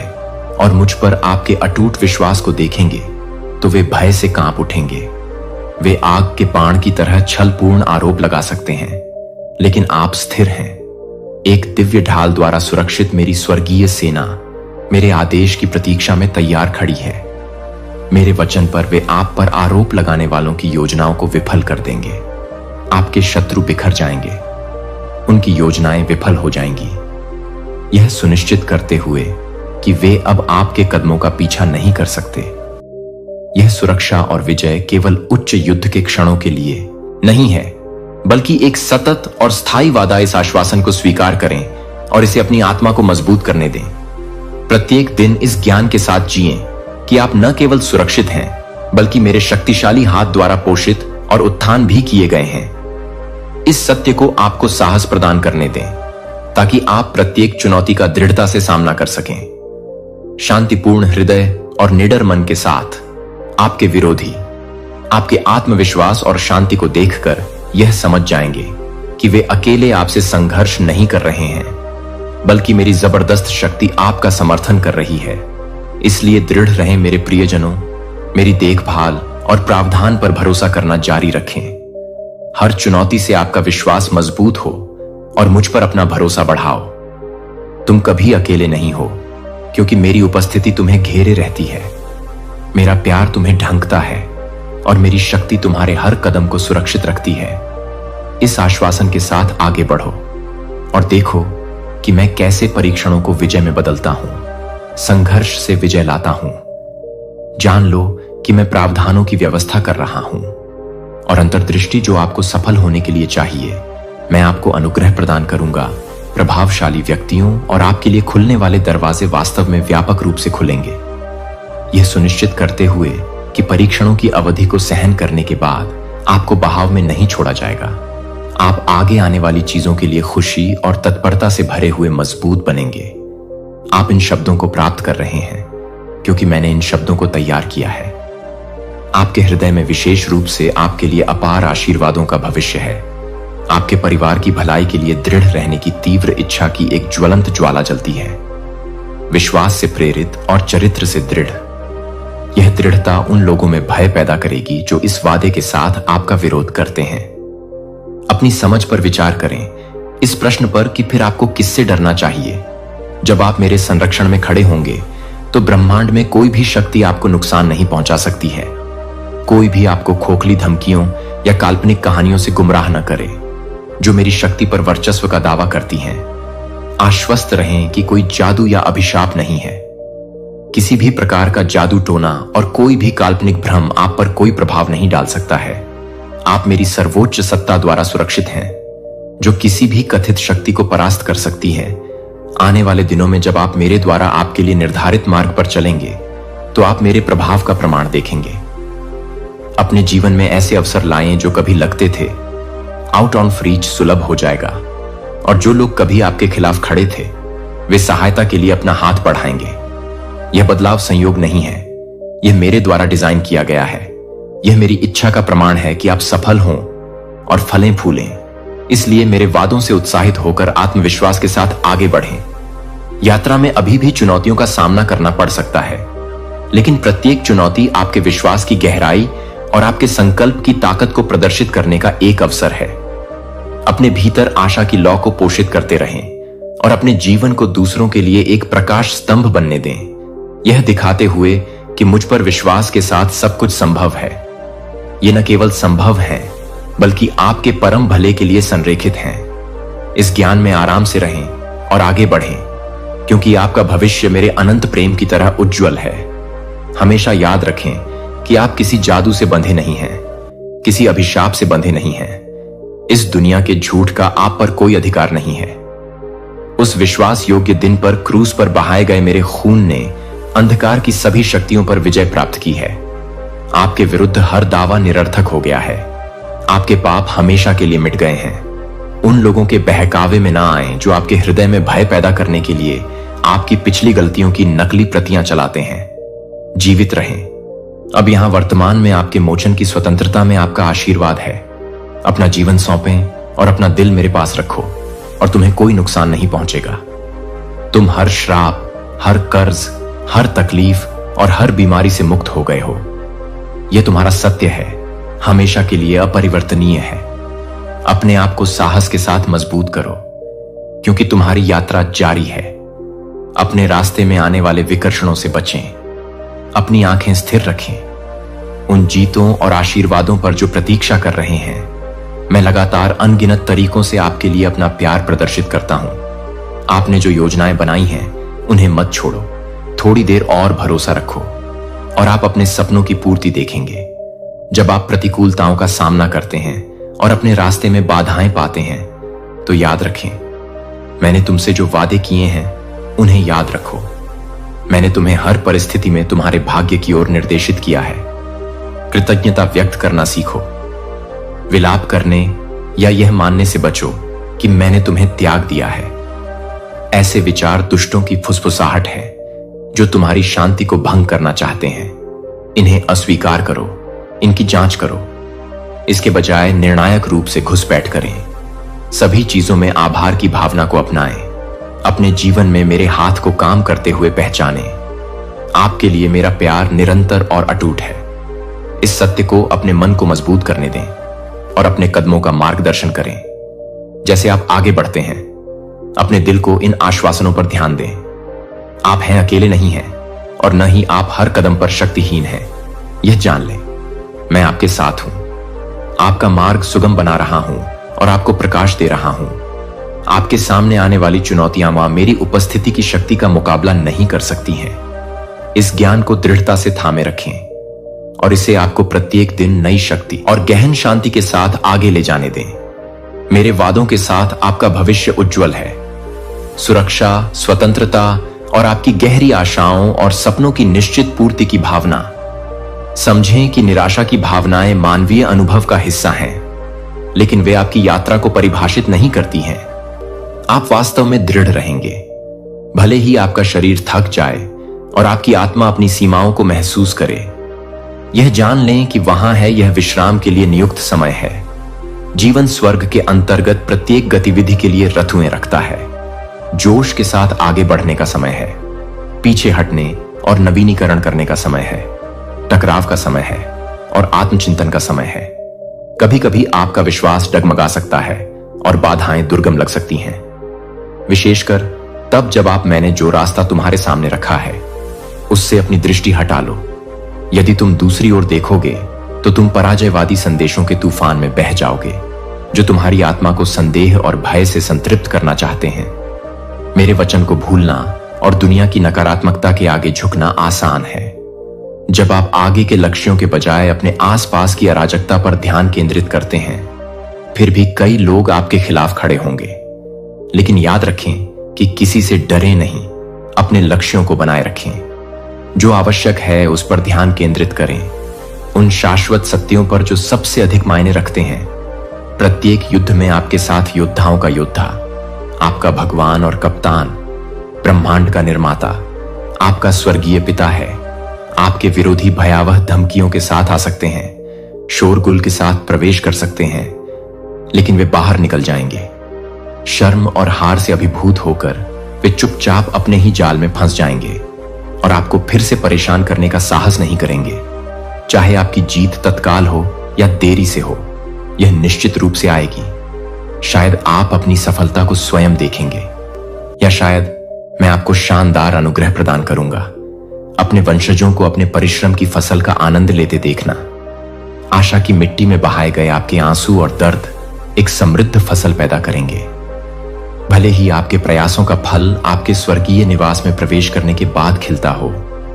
और मुझ पर आपके अटूट विश्वास को देखेंगे तो वे भय से कांप उठेंगे। वे आग के बाण की तरह छलपूर्ण आरोप लगा सकते हैं, लेकिन आप स्थिर हैं। एक दिव्य ढाल द्वारा सुरक्षित मेरी स्वर्गीय सेना मेरे आदेश की प्रतीक्षा में तैयार खड़ी है। मेरे वचन पर वे आप पर आरोप लगाने वालों की योजनाओं को विफल कर देंगे। आपके शत्रु बिखर जाएंगे, उनकी योजनाएं विफल हो जाएंगी, यह सुनिश्चित करते हुए कि वे अब आपके कदमों का पीछा नहीं कर सकते। यह सुरक्षा और विजय केवल उच्च युद्ध के क्षणों के लिए नहीं है, बल्कि एक सतत और स्थायी वादा। इस आश्वासन को स्वीकार करें और इसे अपनी आत्मा को मजबूत करने दें। प्रत्येक दिन इस ज्ञान के साथ जिएं कि आप न केवल सुरक्षित हैं, बल्कि मेरे शक्तिशाली हाथ द्वारा पोषित और उत्थान भी किए गए हैं। इस सत्य को आपको साहस प्रदान करने दें, ताकि आप प्रत्येक चुनौती का दृढ़ता से सामना कर सकें। शांतिपूर्ण हृदय और निडर मन के साथ आपके विरोधी आपके आत्मविश्वास और शांति को देखकर यह समझ जाएंगे कि वे अकेले आपसे संघर्ष नहीं कर रहे हैं, बल्कि मेरी जबरदस्त शक्ति आपका समर्थन कर रही है। इसलिए दृढ़ रहें मेरे प्रियजनों, मेरी देखभाल और प्रावधान पर भरोसा करना जारी रखें। हर चुनौती से आपका विश्वास मजबूत हो और मुझ पर अपना भरोसा बढ़ाओ। तुम कभी अकेले नहीं हो, क्योंकि मेरी उपस्थिति तुम्हें घेरे रहती है। मेरा प्यार तुम्हें ढंकता है और मेरी शक्ति तुम्हारे हर कदम को सुरक्षित रखती है। इस आश्वासन के साथ आगे बढ़ो और देखो कि मैं कैसे परीक्षणों को विजय में बदलता हूं, संघर्ष से विजय लाता हूं। जान लो कि मैं प्रावधानों की व्यवस्था कर रहा हूं और अंतर्दृष्टि जो आपको सफल होने के लिए चाहिए, मैं आपको अनुग्रह प्रदान करूंगा। प्रभावशाली व्यक्तियों और आपके लिए खुलने वाले दरवाजे वास्तव में व्यापक रूप से खुलेंगे, यह सुनिश्चित करते हुए कि परीक्षणों की अवधि को सहन करने के बाद आपको बहाव में नहीं छोड़ा जाएगा। आप आगे आने वाली चीजों के लिए खुशी और तत्परता से भरे हुए मजबूत बनेंगे। आप इन शब्दों को प्राप्त कर रहे हैं क्योंकि मैंने इन शब्दों को तैयार किया है। आपके हृदय में विशेष रूप से आपके लिए अपार आशीर्वादों का भविष्य है। आपके परिवार की भलाई के लिए दृढ़ रहने की तीव्र इच्छा की एक ज्वलंत ज्वाला जलती है, विश्वास से प्रेरित और चरित्र से दृढ़। यह दृढ़ता उन लोगों में भय पैदा करेगी जो इस वादे के साथ आपका विरोध करते हैं। अपनी समझ पर विचार करें, इस प्रश्न पर कि फिर आपको किससे डरना चाहिए। जब आप मेरे संरक्षण में खड़े होंगे तो ब्रह्मांड में कोई भी शक्ति आपको नुकसान नहीं पहुंचा सकती है। कोई भी आपको खोखली धमकियों या काल्पनिक कहानियों से गुमराह न करे जो मेरी शक्ति पर वर्चस्व का दावा करती हैं। आश्वस्त रहें कि कोई जादू या अभिशाप नहीं है, किसी भी प्रकार का जादू टोना और कोई भी काल्पनिक भ्रम आप पर कोई प्रभाव नहीं डाल सकता है। आप मेरी सर्वोच्च सत्ता द्वारा सुरक्षित हैं, जो किसी भी कथित शक्ति को परास्त कर सकती है। आने वाले दिनों में जब आप मेरे द्वारा आपके लिए निर्धारित मार्ग पर चलेंगे तो आप मेरे प्रभाव का प्रमाण देखेंगे। अपने जीवन में ऐसे अवसर लाएं जो कभी लगते थे आउट ऑन रीच सुलभ हो जाएगा, और जो लोग कभी आपके खिलाफ खड़े थे वे सहायता के लिए अपना हाथ बढ़ाएंगे। यह बदलाव संयोग नहीं है, यह मेरे द्वारा डिजाइन किया गया है। यह मेरी इच्छा का प्रमाण है कि आप सफल हों और फलें फूलें। इसलिए मेरे वादों से उत्साहित होकर आत्मविश्वास के साथ आगे बढ़ें। यात्रा में अभी भी चुनौतियों का सामना करना पड़ सकता है, लेकिन प्रत्येक चुनौती आपके विश्वास की गहराई और आपके संकल्प की ताकत को प्रदर्शित करने का एक अवसर है। अपने भीतर आशा की लौ को पोषित करते रहें और अपने जीवन को दूसरों के लिए एक प्रकाश स्तंभ बनने दें, यह दिखाते हुए कि मुझ पर विश्वास के साथ सब कुछ संभव है। ये न केवल संभव है बल्कि आपके परम भले के लिए संरेखित हैं। इस ज्ञान में आराम से रहें और आगे बढ़ें, क्योंकि आपका भविष्य मेरे अनंत प्रेम की तरह उज्जवल है। हमेशा याद रखें कि आप किसी जादू से बंधे नहीं हैं, किसी अभिशाप से बंधे नहीं हैं। इस दुनिया के झूठ का आप पर कोई अधिकार नहीं है। उस विश्वास योग्य दिन पर क्रूस पर बहाए गए मेरे खून ने अंधकार की सभी शक्तियों पर विजय प्राप्त की है। आपके विरुद्ध हर दावा निरर्थक हो गया है। आपके पाप हमेशा के लिए मिट गए हैं। उन लोगों के बहकावे में ना आएं जो आपके हृदय में भय पैदा करने के लिए आपकी पिछली गलतियों की नकली प्रतियां चलाते हैं। जीवित रहें। अब यहां वर्तमान में आपके मोचन की स्वतंत्रता में आपका आशीर्वाद है। अपना जीवन सौंपें और अपना दिल मेरे पास रखो और तुम्हें कोई नुकसान नहीं पहुंचेगा। तुम हर श्राप, हर कर्ज, हर तकलीफ और हर बीमारी से मुक्त हो गए हो। यह तुम्हारा सत्य है, हमेशा के लिए अपरिवर्तनीय है। अपने आप को साहस के साथ मजबूत करो, क्योंकि तुम्हारी यात्रा जारी है। अपने रास्ते में आने वाले विकर्षणों से बचें। अपनी आंखें स्थिर रखें उन जीतों और आशीर्वादों पर जो प्रतीक्षा कर रहे हैं। मैं लगातार अनगिनत तरीकों से आपके लिए अपना प्यार प्रदर्शित करता हूं। आपने जो योजनाएं बनाई हैं उन्हें मत छोड़ो। थोड़ी देर और भरोसा रखो और आप अपने सपनों की पूर्ति देखेंगे। जब आप प्रतिकूलताओं का सामना करते हैं और अपने रास्ते में बाधाएं पाते हैं तो याद रखें, मैंने तुमसे जो वादे किए हैं उन्हें याद रखो। मैंने तुम्हें हर परिस्थिति में तुम्हारे भाग्य की ओर निर्देशित किया है। कृतज्ञता व्यक्त करना सीखो। विलाप करने या यह मानने से बचो कि मैंने तुम्हें त्याग दिया है। ऐसे विचार दुष्टों की फुसफुसाहट है जो तुम्हारी शांति को भंग करना चाहते हैं। इन्हें अस्वीकार करो, इनकी जांच करो। इसके बजाय निर्णायक रूप से घुसपैठ करें। सभी चीजों में आभार की भावना को अपनाएं। अपने जीवन में मेरे हाथ को काम करते हुए पहचानें। आपके लिए मेरा प्यार निरंतर और अटूट है। इस सत्य को अपने मन को मजबूत करने दें और अपने कदमों का मार्गदर्शन करें। जैसे आप आगे बढ़ते हैं, अपने दिल को इन आश्वासनों पर ध्यान दें। आप हैं अकेले नहीं हैं और न ही आप हर कदम पर शक्तिहीन हैं। यह जान लें, मैं आपके साथ हूं। आपका मार्ग सुगम बना रहा हूं और आपको प्रकाश दे रहा हूं। आपके सामने आने वाली चुनौतियां मेरी उपस्थिति की शक्ति का मुकाबला नहीं कर सकती हैं। इस ज्ञान को दृढ़ता से थामे रखें और इसे आपको प्रत्येक दिन नई शक्ति और गहन शांति के साथ आगे ले जाने दें। मेरे वादों के साथ आपका भविष्य उज्जवल है। सुरक्षा, स्वतंत्रता और आपकी गहरी आशाओं और सपनों की निश्चित पूर्ति की भावना। समझें कि निराशा की भावनाएं मानवीय अनुभव का हिस्सा हैं, लेकिन वे आपकी यात्रा को परिभाषित नहीं करती हैं। आप वास्तव में दृढ़ रहेंगे, भले ही आपका शरीर थक जाए और आपकी आत्मा अपनी सीमाओं को महसूस करे। यह जान लें कि वहां है यह विश्राम के लिए नियुक्त समय है। जीवन स्वर्ग के अंतर्गत प्रत्येक गतिविधि के लिए रथुएं रखता है। जोश के साथ आगे बढ़ने का समय है। पीछे हटने और नवीनीकरण करने का समय है। टकराव का समय है और आत्मचिंतन का समय है। कभी कभी आपका विश्वास डगमगा सकता है और बाधाएं दुर्गम लग सकती हैं, विशेषकर तब जब आप मैंने जो रास्ता तुम्हारे सामने रखा है उससे अपनी दृष्टि हटा लो। यदि तुम दूसरी ओर देखोगे तो तुम पराजयवादी संदेशों के तूफान में बह जाओगे जो तुम्हारी आत्मा को संदेह और भय से संतृप्त करना चाहते हैं। मेरे वचन को भूलना और दुनिया की नकारात्मकता के आगे झुकना आसान है। जब आप आगे के लक्ष्यों के बजाय अपने आसपास की अराजकता पर ध्यान केंद्रित करते हैं, फिर भी कई लोग आपके खिलाफ खड़े होंगे। लेकिन याद रखें कि किसी से डरे नहीं, अपने लक्ष्यों को बनाए रखें। जो आवश्यक है उस पर ध्यान केंद्रित करें, उन शाश्वत सत्यों पर जो सबसे अधिक मायने रखते हैं। प्रत्येक युद्ध में आपके साथ योद्धाओं का योद्धा, आपका भगवान और कप्तान, ब्रह्मांड का निर्माता, आपका स्वर्गीय पिता है। आपके विरोधी भयावह धमकियों के साथ आ सकते हैं, शोरगुल के साथ प्रवेश कर सकते हैं, लेकिन वे बाहर निकल जाएंगे। शर्म और हार से अभिभूत होकर वे चुपचाप अपने ही जाल में फंस जाएंगे और आपको फिर से परेशान करने का साहस नहीं करेंगे। चाहे आपकी जीत तत्काल हो या देरी से हो, यह निश्चित रूप से आएगी। शायद आप अपनी सफलता को स्वयं देखेंगे, या शायद मैं आपको शानदार अनुग्रह प्रदान करूंगा। अपने वंशजों को अपने परिश्रम की फसल का आनंद लेते देखना। आशा की मिट्टी में बहाए गए आपके आंसू और दर्द एक समृद्ध फसल पैदा करेंगे। भले ही आपके प्रयासों का फल आपके स्वर्गीय निवास में प्रवेश करने के बाद खिलता हो,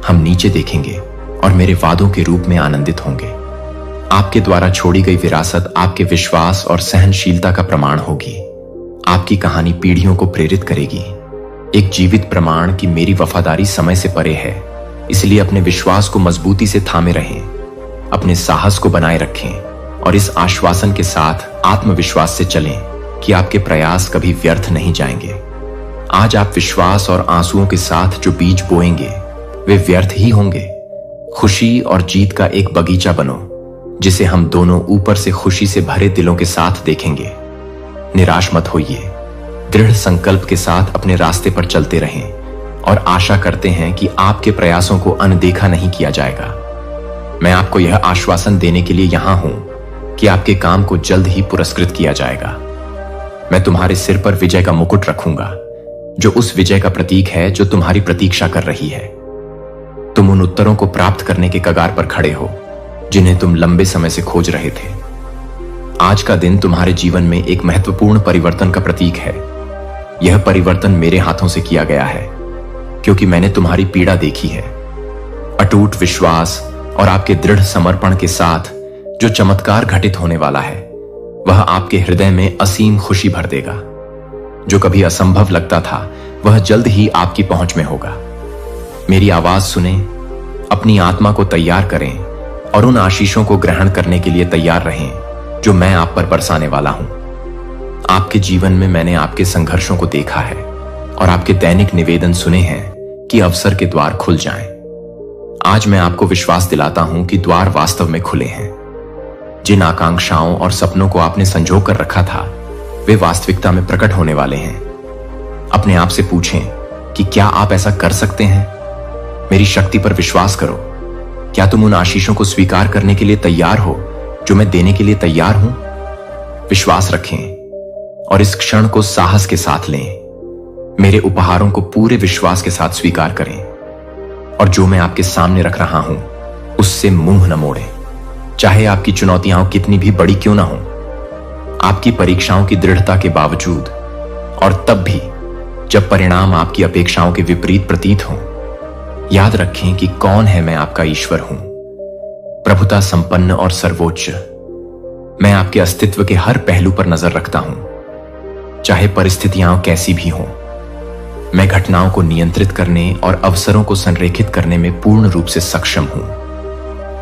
हम नीचे देखेंगे और मेरे वादों के रूप में आनंदित होंगे। आपके द्वारा छोड़ी गई विरासत आपके विश्वास और सहनशीलता का प्रमाण होगी। आपकी कहानी पीढ़ियों को प्रेरित करेगी, एक जीवित प्रमाण कि मेरी वफादारी समय से परे है। इसलिए अपने विश्वास को मजबूती से थामे रहें, अपने साहस को बनाए रखें और इस आश्वासन के साथ आत्मविश्वास से चलें कि आपके प्रयास कभी व्यर्थ नहीं जाएंगे। आज आप विश्वास और आंसुओं के साथ जो बीज बोएंगे वे व्यर्थ ही होंगे। खुशी और जीत का एक बगीचा बनो, जिसे हम दोनों ऊपर से खुशी से भरे दिलों के साथ देखेंगे। निराश मत होइए, दृढ़ संकल्प के साथ अपने रास्ते पर चलते रहें और आशा करते हैं कि आपके प्रयासों को अनदेखा नहीं किया जाएगा। मैं आपको यह आश्वासन देने के लिए यहां हूं कि आपके काम को जल्द ही पुरस्कृत किया जाएगा। मैं तुम्हारे सिर पर विजय का मुकुट रखूंगा, जो उस विजय का प्रतीक है जो तुम्हारी प्रतीक्षा कर रही है। तुम उन उत्तरों को प्राप्त करने के कगार पर खड़े हो जिन्हें तुम लंबे समय से खोज रहे थे। आज का दिन तुम्हारे जीवन में एक महत्वपूर्ण परिवर्तन का प्रतीक है। यह परिवर्तन मेरे हाथों से किया गया है, क्योंकि मैंने तुम्हारी पीड़ा देखी है। अटूट विश्वास और आपके दृढ़ समर्पण के साथ जो चमत्कार घटित होने वाला है, वह आपके हृदय में असीम खुशी भर देगा। जो कभी असंभव लगता था, वह जल्द ही आपकी पहुंच में होगा। मेरी आवाज सुने, अपनी आत्मा को तैयार करें और उन आशीषों को ग्रहण करने के लिए तैयार रहें जो मैं आप पर बरसाने वाला हूं। आपके जीवन में मैंने आपके संघर्षों को देखा है और आपके दैनिक निवेदन सुने हैं कि अवसर के द्वार खुल जाएं। आज मैं आपको विश्वास दिलाता हूं कि द्वार वास्तव में खुले हैं। जिन आकांक्षाओं और सपनों को आपने संजो कर रखा था, वे वास्तविकता में प्रकट होने वाले हैं। अपने आप से पूछें कि क्या आप ऐसा कर सकते हैं? मेरी शक्ति पर विश्वास करो। क्या तुम उन आशीषों को स्वीकार करने के लिए तैयार हो जो मैं देने के लिए तैयार हूं? विश्वास रखें और इस क्षण को साहस के साथ लें। मेरे उपहारों को पूरे विश्वास के साथ स्वीकार करें और जो मैं आपके सामने रख रहा हूं उससे मुंह न मोड़ें, चाहे आपकी चुनौतियां कितनी भी बड़ी क्यों ना हो। आपकी परीक्षाओं की दृढ़ता के बावजूद और तब भी जब परिणाम आपकी अपेक्षाओं के विपरीत प्रतीत हों, याद रखें कि कौन है मैं आपका ईश्वर हूं, प्रभुता संपन्न और सर्वोच्च। मैं आपके अस्तित्व के हर पहलू पर नजर रखता हूं, चाहे परिस्थितियां कैसी भी हों। मैं घटनाओं को नियंत्रित करने और अवसरों को संरेखित करने में पूर्ण रूप से सक्षम हूं,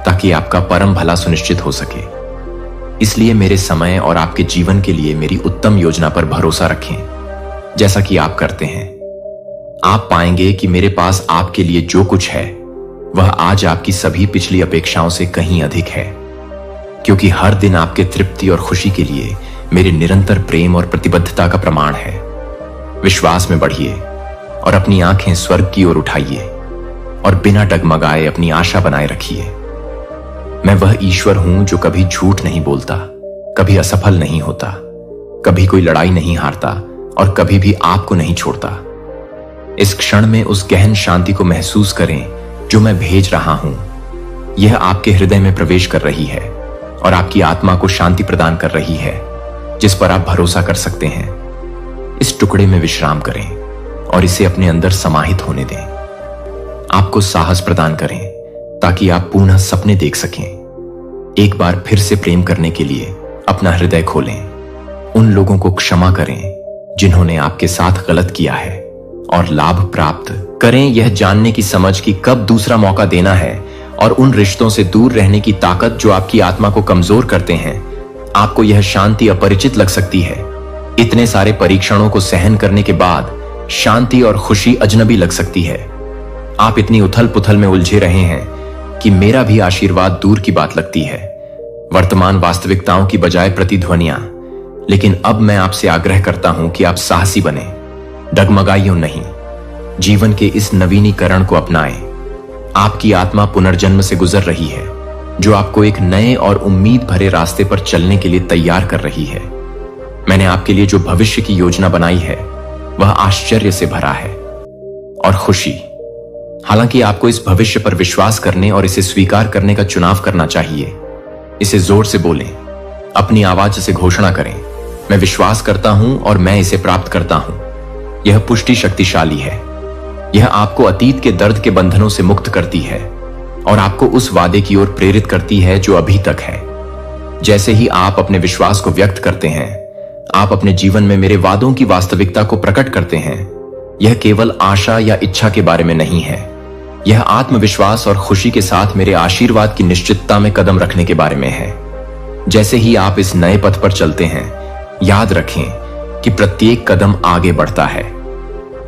ताकि आपका परम भला सुनिश्चित हो सके। इसलिए मेरे समय और आपके जीवन के लिए मेरी उत्तम योजना पर भरोसा रखें, जैसा कि आप करते हैं। आप पाएंगे कि मेरे पास आपके लिए जो कुछ है वह आज आपकी सभी पिछली अपेक्षाओं से कहीं अधिक है, क्योंकि हर दिन आपके तृप्ति और खुशी के लिए मेरे निरंतर प्रेम और प्रतिबद्धता का प्रमाण है। विश्वास में बढ़िए और अपनी आंखें स्वर्ग की ओर उठाइए और बिना डगमगाए अपनी आशा बनाए रखिए। मैं वह ईश्वर हूं जो कभी झूठ नहीं बोलता, कभी असफल नहीं होता, कभी कोई लड़ाई नहीं हारता और कभी भी आपको नहीं छोड़ता। इस क्षण में उस गहन शांति को महसूस करें जो मैं भेज रहा हूं। यह आपके हृदय में प्रवेश कर रही है और आपकी आत्मा को शांति प्रदान कर रही है, जिस पर आप भरोसा कर सकते हैं। इस टुकड़े में विश्राम करें और इसे अपने अंदर समाहित होने दें। आपको साहस प्रदान करें ताकि आप पुनः सपने देख सकें। एक बार फिर से प्रेम करने के लिए अपना हृदय खोलें। उन लोगों को क्षमा करें जिन्होंने आपके साथ गलत किया है और लाभ प्राप्त करें यह जानने की समझ कि कब दूसरा मौका देना है, और उन रिश्तों से दूर रहने की ताकत जो आपकी आत्मा को कमजोर करते हैं। आपको यह शांति अपरिचित लग सकती है। इतने सारे परीक्षणों को सहन करने के बाद शांति और खुशी अजनबी लग सकती है। आप इतनी उथल पुथल में उलझे रहे हैं कि मेरा भी आशीर्वाद दूर की बात लगती है। वर्तमान वास्तविकताओं की बजाय प्रतिध्वनियां। लेकिन अब मैं आपसे आग्रह करता हूं कि आप साहसी बने, डगमगाइयों नहीं। जीवन के इस नवीनीकरण को अपनाएं। आपकी आत्मा पुनर्जन्म से गुजर रही है, जो आपको एक नए और उम्मीद भरे रास्ते पर चलने के लिए तैयार कर रही है। मैंने आपके लिए जो भविष्य की योजना बनाई है वह आश्चर्य से भरा है और खुशी। हालांकि आपको इस भविष्य पर विश्वास करने और इसे स्वीकार करने का चुनाव करना चाहिए। इसे जोर से बोलें, अपनी आवाज से घोषणा करें, मैं विश्वास करता हूं और मैं इसे प्राप्त करता हूं। यह पुष्टि शक्तिशाली है। यह आपको अतीत के दर्द के बंधनों से मुक्त करती है और आपको उस वादे की ओर प्रेरित करती है जो अभी तक है। जैसे ही आप अपने विश्वास को व्यक्त करते हैं, आप अपने जीवन में मेरे वादों की वास्तविकता को प्रकट करते हैं। यह केवल आशा या इच्छा के बारे में नहीं है, यह आत्मविश्वास और खुशी के साथ मेरे आशीर्वाद की निश्चितता में कदम रखने के बारे में है। जैसे ही आप इस नए पथ पर चलते हैं, याद रखें कि प्रत्येक कदम आगे बढ़ता है।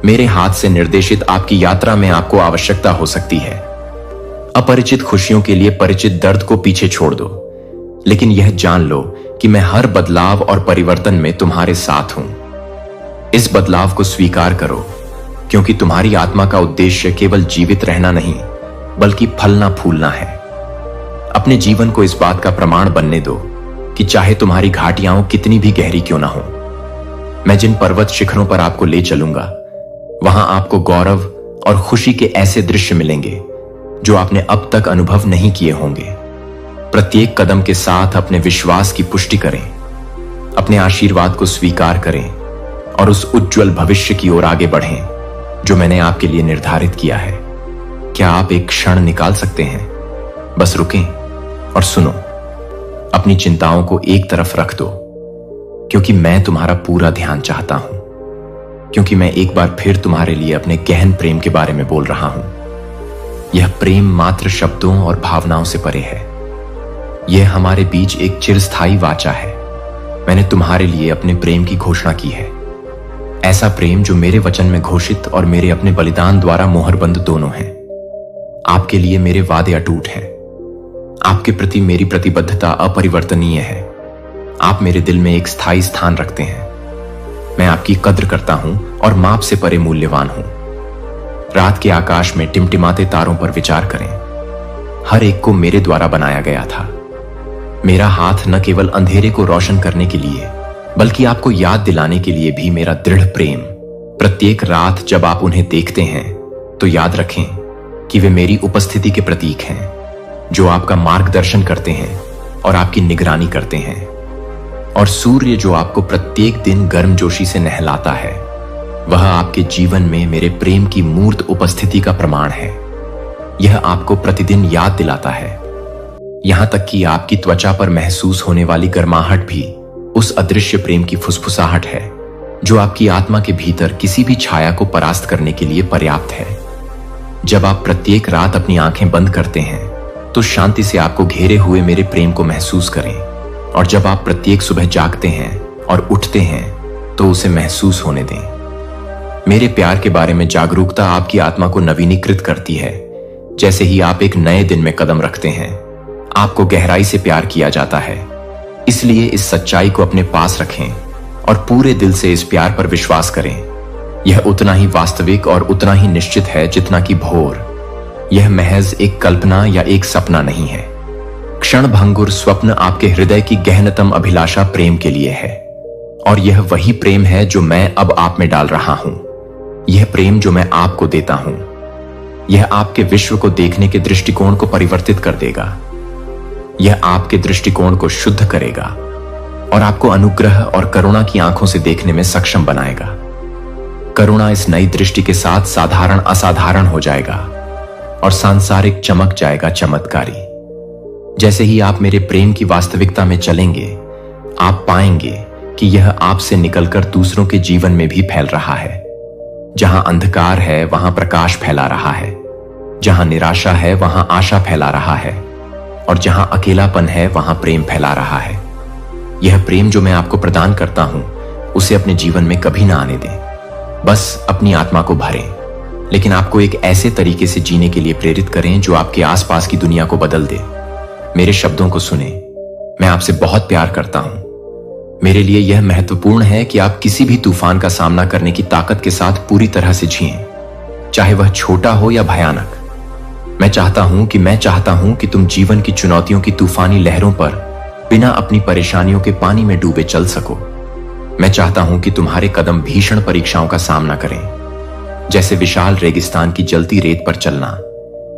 मेरे हाथ से निर्देशित आपकी यात्रा में आपको आवश्यकता हो सकती है। अपरिचित खुशियों के लिए परिचित दर्द को पीछे छोड़ दो, लेकिन यह जान लो कि मैं हर बदलाव और परिवर्तन में तुम्हारे साथ हूं। इस बदलाव को स्वीकार करो, क्योंकि तुम्हारी आत्मा का उद्देश्य केवल जीवित रहना नहीं, बल्कि फलना फूलना है। अपने जीवन को इस बात का प्रमाण बनने दो कि चाहे तुम्हारी घाटियां कितनी भी गहरी क्यों ना हो, मैं जिन पर्वत शिखरों पर आपको ले चलूंगा, वहां आपको गौरव और खुशी के ऐसे दृश्य मिलेंगे जो आपने अब तक अनुभव नहीं किए होंगे। प्रत्येक कदम के साथ अपने विश्वास की पुष्टि करें, अपने आशीर्वाद को स्वीकार करें और उस उज्जवल भविष्य की ओर आगे बढ़ें जो मैंने आपके लिए निर्धारित किया है। क्या आप एक क्षण निकाल सकते हैं? बस रुकें और सुनो। अपनी चिंताओं को एक तरफ रख दो, क्योंकि मैं तुम्हारा पूरा ध्यान चाहता हूं। क्योंकि मैं एक बार फिर तुम्हारे लिए अपने गहन प्रेम के बारे में बोल रहा हूं। यह प्रेम मात्र शब्दों और भावनाओं से परे है। यह हमारे बीच एक चिरस्थायी वाचा है। मैंने तुम्हारे लिए अपने प्रेम की घोषणा की है। ऐसा प्रेम जो मेरे वचन में घोषित और मेरे अपने बलिदान द्वारा मोहरबंद दोनों है। आपके लिए मेरे वादे अटूट हैं। आपके प्रति मेरी प्रतिबद्धता अपरिवर्तनीय है। आप मेरे दिल में एक स्थायी स्थान रखते हैं। मैं आपकी कद्र करता हूं और माप से परे मूल्यवान हूं। रात के आकाश में टिमटिमाते तारों पर विचार करें। हर एक को मेरे द्वारा बनाया गया था। मेरा हाथ न केवल अंधेरे को रोशन करने के लिए, बल्कि आपको याद दिलाने के लिए भी मेरा दृढ़ प्रेम। प्रत्येक रात जब आप उन्हें देखते हैं तो याद रखें कि वे मेरी उपस्थिति के प्रतीक हैं, जो आपका मार्गदर्शन करते हैं और आपकी निगरानी करते हैं। और सूर्य जो आपको प्रत्येक दिन गर्मजोशी से नहलाता है, वह आपके जीवन में मेरे प्रेम की मूर्त उपस्थिति का प्रमाण है। यह आपको प्रतिदिन याद दिलाता है। यहां तक कि आपकी त्वचा पर महसूस होने वाली गर्माहट भी उस अदृश्य प्रेम की फुसफुसाहट है, जो आपकी आत्मा के भीतर किसी भी छाया को परास्त करने के लिए पर्याप्त है। जब आप प्रत्येक रात अपनी आंखें बंद करते हैं, तो शांति से आपको घेरे हुए मेरे प्रेम को महसूस करें। और जब आप प्रत्येक सुबह जागते हैं और उठते हैं, तो उसे महसूस होने दें। मेरे प्यार के बारे में जागरूकता आपकी आत्मा को नवीनीकृत करती है। जैसे ही आप एक नए दिन में कदम रखते हैं, आपको गहराई से प्यार किया जाता है। इसलिए इस सच्चाई को अपने पास रखें और पूरे दिल से इस प्यार पर विश्वास करें। यह उतना ही वास्तविक और उतना ही निश्चित है जितना कि भोर। यह महज एक कल्पना या एक सपना नहीं है। क्षण भंगुर स्वप्न आपके हृदय की गहनतम अभिलाषा प्रेम के लिए है। और यह वही प्रेम है जो मैं अब आप में डाल रहा हूं। यह प्रेम जो मैं आपको देता हूं, यह आपके विश्व को देखने के दृष्टिकोण को परिवर्तित कर देगा। यह आपके दृष्टिकोण को शुद्ध करेगा और आपको अनुग्रह और करुणा की आंखों से देखने में सक्षम बनाएगा। करुणा इस नई दृष्टि के साथ साधारण असाधारण हो जाएगा और सांसारिक चमक जाएगा चमत्कारी। जैसे ही आप मेरे प्रेम की वास्तविकता में चलेंगे, आप पाएंगे कि यह आपसे निकलकर दूसरों के जीवन में भी फैल रहा है। जहां अंधकार है वहां प्रकाश फैला रहा है, जहां निराशा है वहां आशा फैला रहा है, और जहां अकेलापन है वहां प्रेम फैला रहा है। यह प्रेम जो मैं आपको प्रदान करता हूं, उसे अपने जीवन में कभी ना आने दें। बस अपनी आत्मा को भरें, लेकिन आपको एक ऐसे तरीके से जीने के लिए प्रेरित करें जो आपके आसपास की दुनिया को बदल दे। मेरे शब्दों को सुने, मैं आपसे बहुत प्यार करता हूं। मेरे लिए यह महत्वपूर्ण है कि आप किसी भी तूफान का सामना करने की ताकत के साथ पूरी तरह से जिएं, चाहे वह छोटा हो या भयानक। मैं चाहता हूं कि तुम जीवन की चुनौतियों की तूफानी लहरों पर बिना अपनी परेशानियों के पानी में डूबे चल सको। मैं चाहता हूं कि तुम्हारे कदम भीषण परीक्षाओं का सामना करें, जैसे विशाल रेगिस्तान की जलती रेत पर चलना।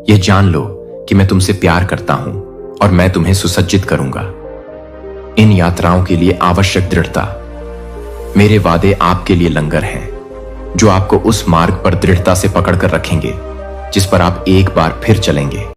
यह जान लो कि मैं तुमसे प्यार करता हूं और मैं तुम्हें सुसज्जित करूंगा। इन यात्राओं के लिए आवश्यक दृढ़ता, मेरे वादे आपके लिए लंगर हैं, जो आपको उस मार्ग पर दृढ़ता से पकड़कर रखेंगे जिस पर आप एक बार फिर चलेंगे।